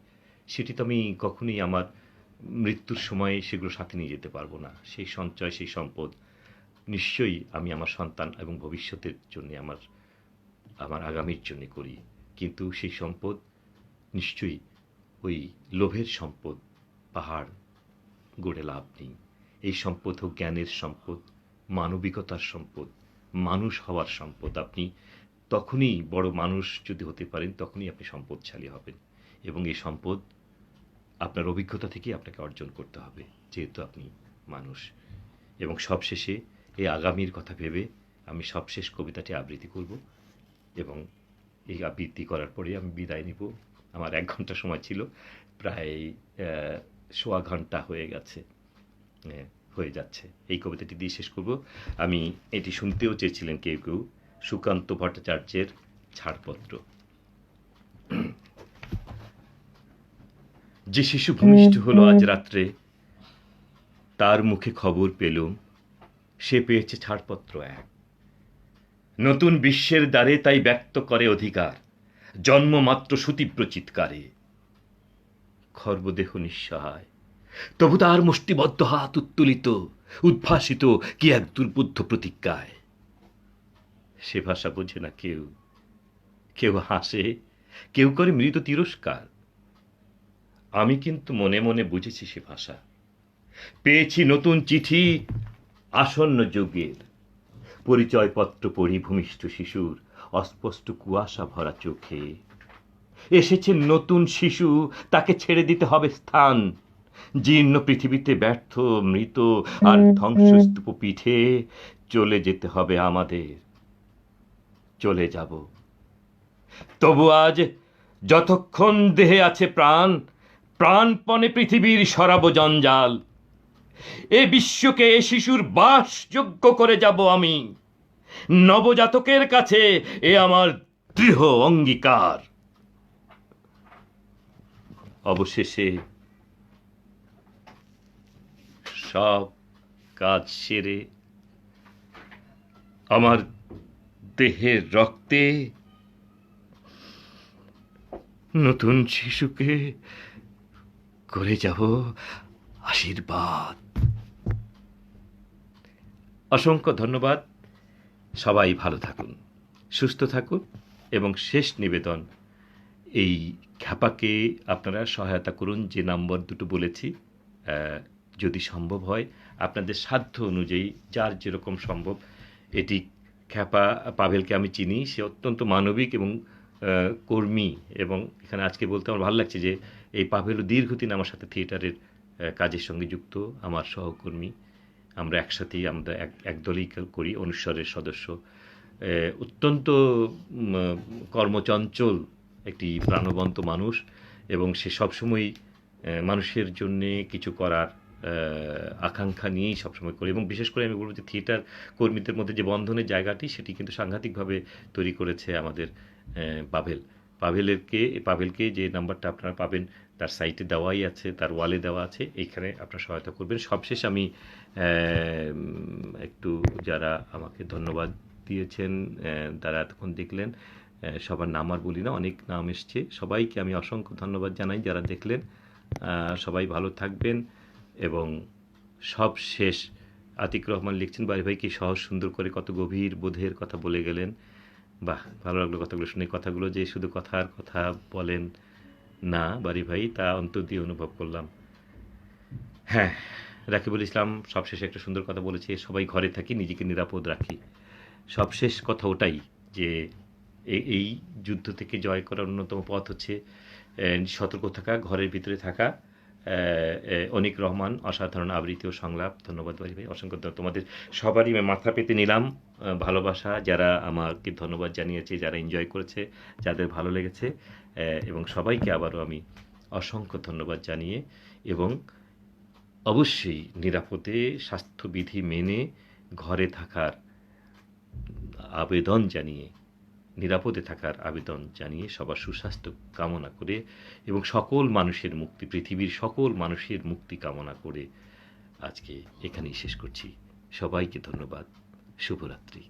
সেটি তো আমি কখনোই আমার মৃত্যুর সময়ে সেগুলো সাথে নিয়ে যেতে পারবো না। সেই সঞ্চয়, সেই সম্পদ নিশ্চয়ই আমি আমার সন্তান এবং ভবিষ্যতের জন্যে, আমার আগামীর জন্যে করি। কিন্তু সেই সম্পদ নিশ্চয়ই ওই লোভের সম্পদ, পাহাড় গড়ে লাভ নেই। এই সম্পদ হোক জ্ঞানের সম্পদ, মানবিকতার সম্পদ, মানুষ হওয়ার সম্পদ। আপনি তখনই বড় মানুষ যদি হতে পারেন, তখনই আপনি সম্পদশালী হবেন। এবং এই সম্পদ আপনার অভিজ্ঞতা থেকেই আপনাকে অর্জন করতে হবে, যেহেতু আপনি মানুষ। এবং সবশেষে এই আগামীর কথা ভেবে আমি সবশেষ কবিতাটি আবৃত্তি করব। এবং এই আবৃত্তি করার পরে আমি বিদায় নিব। আমার 1 ঘন্টা সময় ছিল, প্রায় সোয়া ঘন্টা হয়ে যাচ্ছে। এই কবিতাটি দিয়ে শেষ করব। আমি এটি শুনতেও চেয়েছিলেন কেউ কেউ, সুকান্ত ভট্টাচার্যের ছাড়পত্র। যে শিশু ভূমিষ্ঠ হলো আজ রাত্রে, তার মুখে খবর পেলুম, সে পেয়েছে ছাড়পত্র 1। নতুন বিশ্বের দ্বারে তাই ব্যক্ত করে অধিকার। জন্মমাত্র সুতীব্র চিৎকারে। খর্বদেহ নিঃসহায়, তবু তার মুষ্টিবদ্ধ হাত উত্তোলিত, উদ্ভাসিত কি এক দুর্বোধ্য প্রতিজ্ঞায়। সে ভাষা বোঝে না কেউ, কেউ হাসে, কেউ করে মৃদু তিরস্কার। আমি কিন্তু মনে মনে বুঝেছি সে ভাষা। পেয়েছি নতুন চিঠি আসন্ন যুগের, পরিচয়পত্র পড়ি ভূমিষ্ঠ শিশুর অস্পষ্ট কুয়াশা ভরা চোখে। এসেছে নতুন শিশু, তাকে ছেড়ে দিতে হবে স্থান। জীর্ণ পৃথিবীতে ব্যর্থ মৃত আর ধ্বংসস্তূপ পিঠে চলে যেতে হবে আমাদের। চলে যাব। তবু আজ যতক্ষণ দেহে আছে প্রাণ, প্রাণপণে পৃথিবীর সরাব জঞ্জাল। এ বিশ্বকে এ শিশুর বাসযোগ্য করে যাব আমি। নবজাতকের কাছে এ আমার দৃঢ় অঙ্গীকার। অবশেষে সব কাজ সেরে আমার দেহের রক্তে নতুন শিশুকে করে যাব আশীর্বাদ। অসংখ্য ধন্যবাদ। সবাই ভালো থাকুন, সুস্থ থাকুন এবং শেষ নিবেদন, এই খ্যাপাকে আপনারা সহায়তা করুন। যে নম্বর দুটো বলেছি, যদি সম্ভব হয় আপনাদের সাধ্য অনুযায়ী যার যেরকম সম্ভব। এটি খ্যাপা পাভেলকে আমি চিনি, সে অত্যন্ত মানবিক এবং কর্মী, এবং এখানে আজকে বলতে আমার ভালো লাগছে যে এই পাভেলও দীর্ঘদিন আমার সাথে থিয়েটারের কাজের সঙ্গে যুক্ত, আমার সহকর্মী। আমরা একসাথেই আমরা এক দলই করি, অনুস্বরের সদস্য। অত্যন্ত কর্মচঞ্চল একটি প্রাণবন্ত মানুষ, এবং সে সবসময় মানুষের জন্যে কিছু করার আকাঙ্ক্ষা নিয়েই সবসময় করে। এবং বিশেষ করে আমি বলব যে থিয়েটার কর্মীদের মধ্যে যে বন্ধনের জায়গাটি, সেটি কিন্তু সাংঘাতিকভাবে তৈরি করেছে আমাদের পাভেল। পাভেলকে যে নাম্বারটা আপনারা পাবেন তার সাইটে দেওয়াই আছে, তার ওয়ালে দেওয়া আছে, এইখানে আপনারা সহায়তা করবেন। সবশেষ আমি একটু যারা আমাকে ধন্যবাদ দিয়েছেন, তারা এতক্ষণ দেখলেন, সবার নাম আর বলি না, অনেক নাম এসছে, সবাইকে আমি অসংখ্য ধন্যবাদ জানাই যারা দেখলেন। সবাই ভালো থাকবেন। এবং সব শেষ আতিক রহমান লিখছেন, বাড়ি ভাই কি সহজ সুন্দর করে কত গভীর বোধের কথা বলে গেলেন। বাহ, ভালো লাগলো কথাগুলো শুনে। কথাগুলো যে শুধু কথার কথা বলেন না বাড়ি ভাই, তা অন্তর দিয়ে অনুভব করলাম। হ্যাঁ, রাকিবুল ইসলাম সবশেষে একটা সুন্দর কথা বলেছে, সবাই ঘরে থাকি, নিজেকে নিরাপদ রাখি। সবশেষ কথা ওটাই যে এই যুদ্ধ থেকে জয় করার অন্যতম পথ হচ্ছে সতর্ক থাকা, ঘরের ভিতরে থাকা। অনিক রহমান অসাধারণ আবৃত্তি ও সংলাপ। ধন্যবাদ বাড়ি ভাই, অসংখ্য তোমাদের সবারই মাথা পেতে নিলাম ভালোবাসা। যারা আমাকে ধন্যবাদ জানিয়েছে, যারা এনজয় করেছে, যাদের ভালো লেগেছে, এবং সবাইকে আবারও আমি অসংখ্য ধন্যবাদ জানিয়ে এবং অবশ্যই নিরাপদে স্বাস্থ্যবিধি মেনে ঘরে থাকার আবেদন জানিয়ে, নিরাপদে থাকার আবেদন জানিয়ে, সবার সুস্বাস্থ্য কামনা করে এবং সকল মানুষের মুক্তি, পৃথিবীর সকল মানুষের মুক্তি কামনা করে আজকে এখানেই শেষ করছি। সবাইকে ধন্যবাদ। শুভরাত্রি।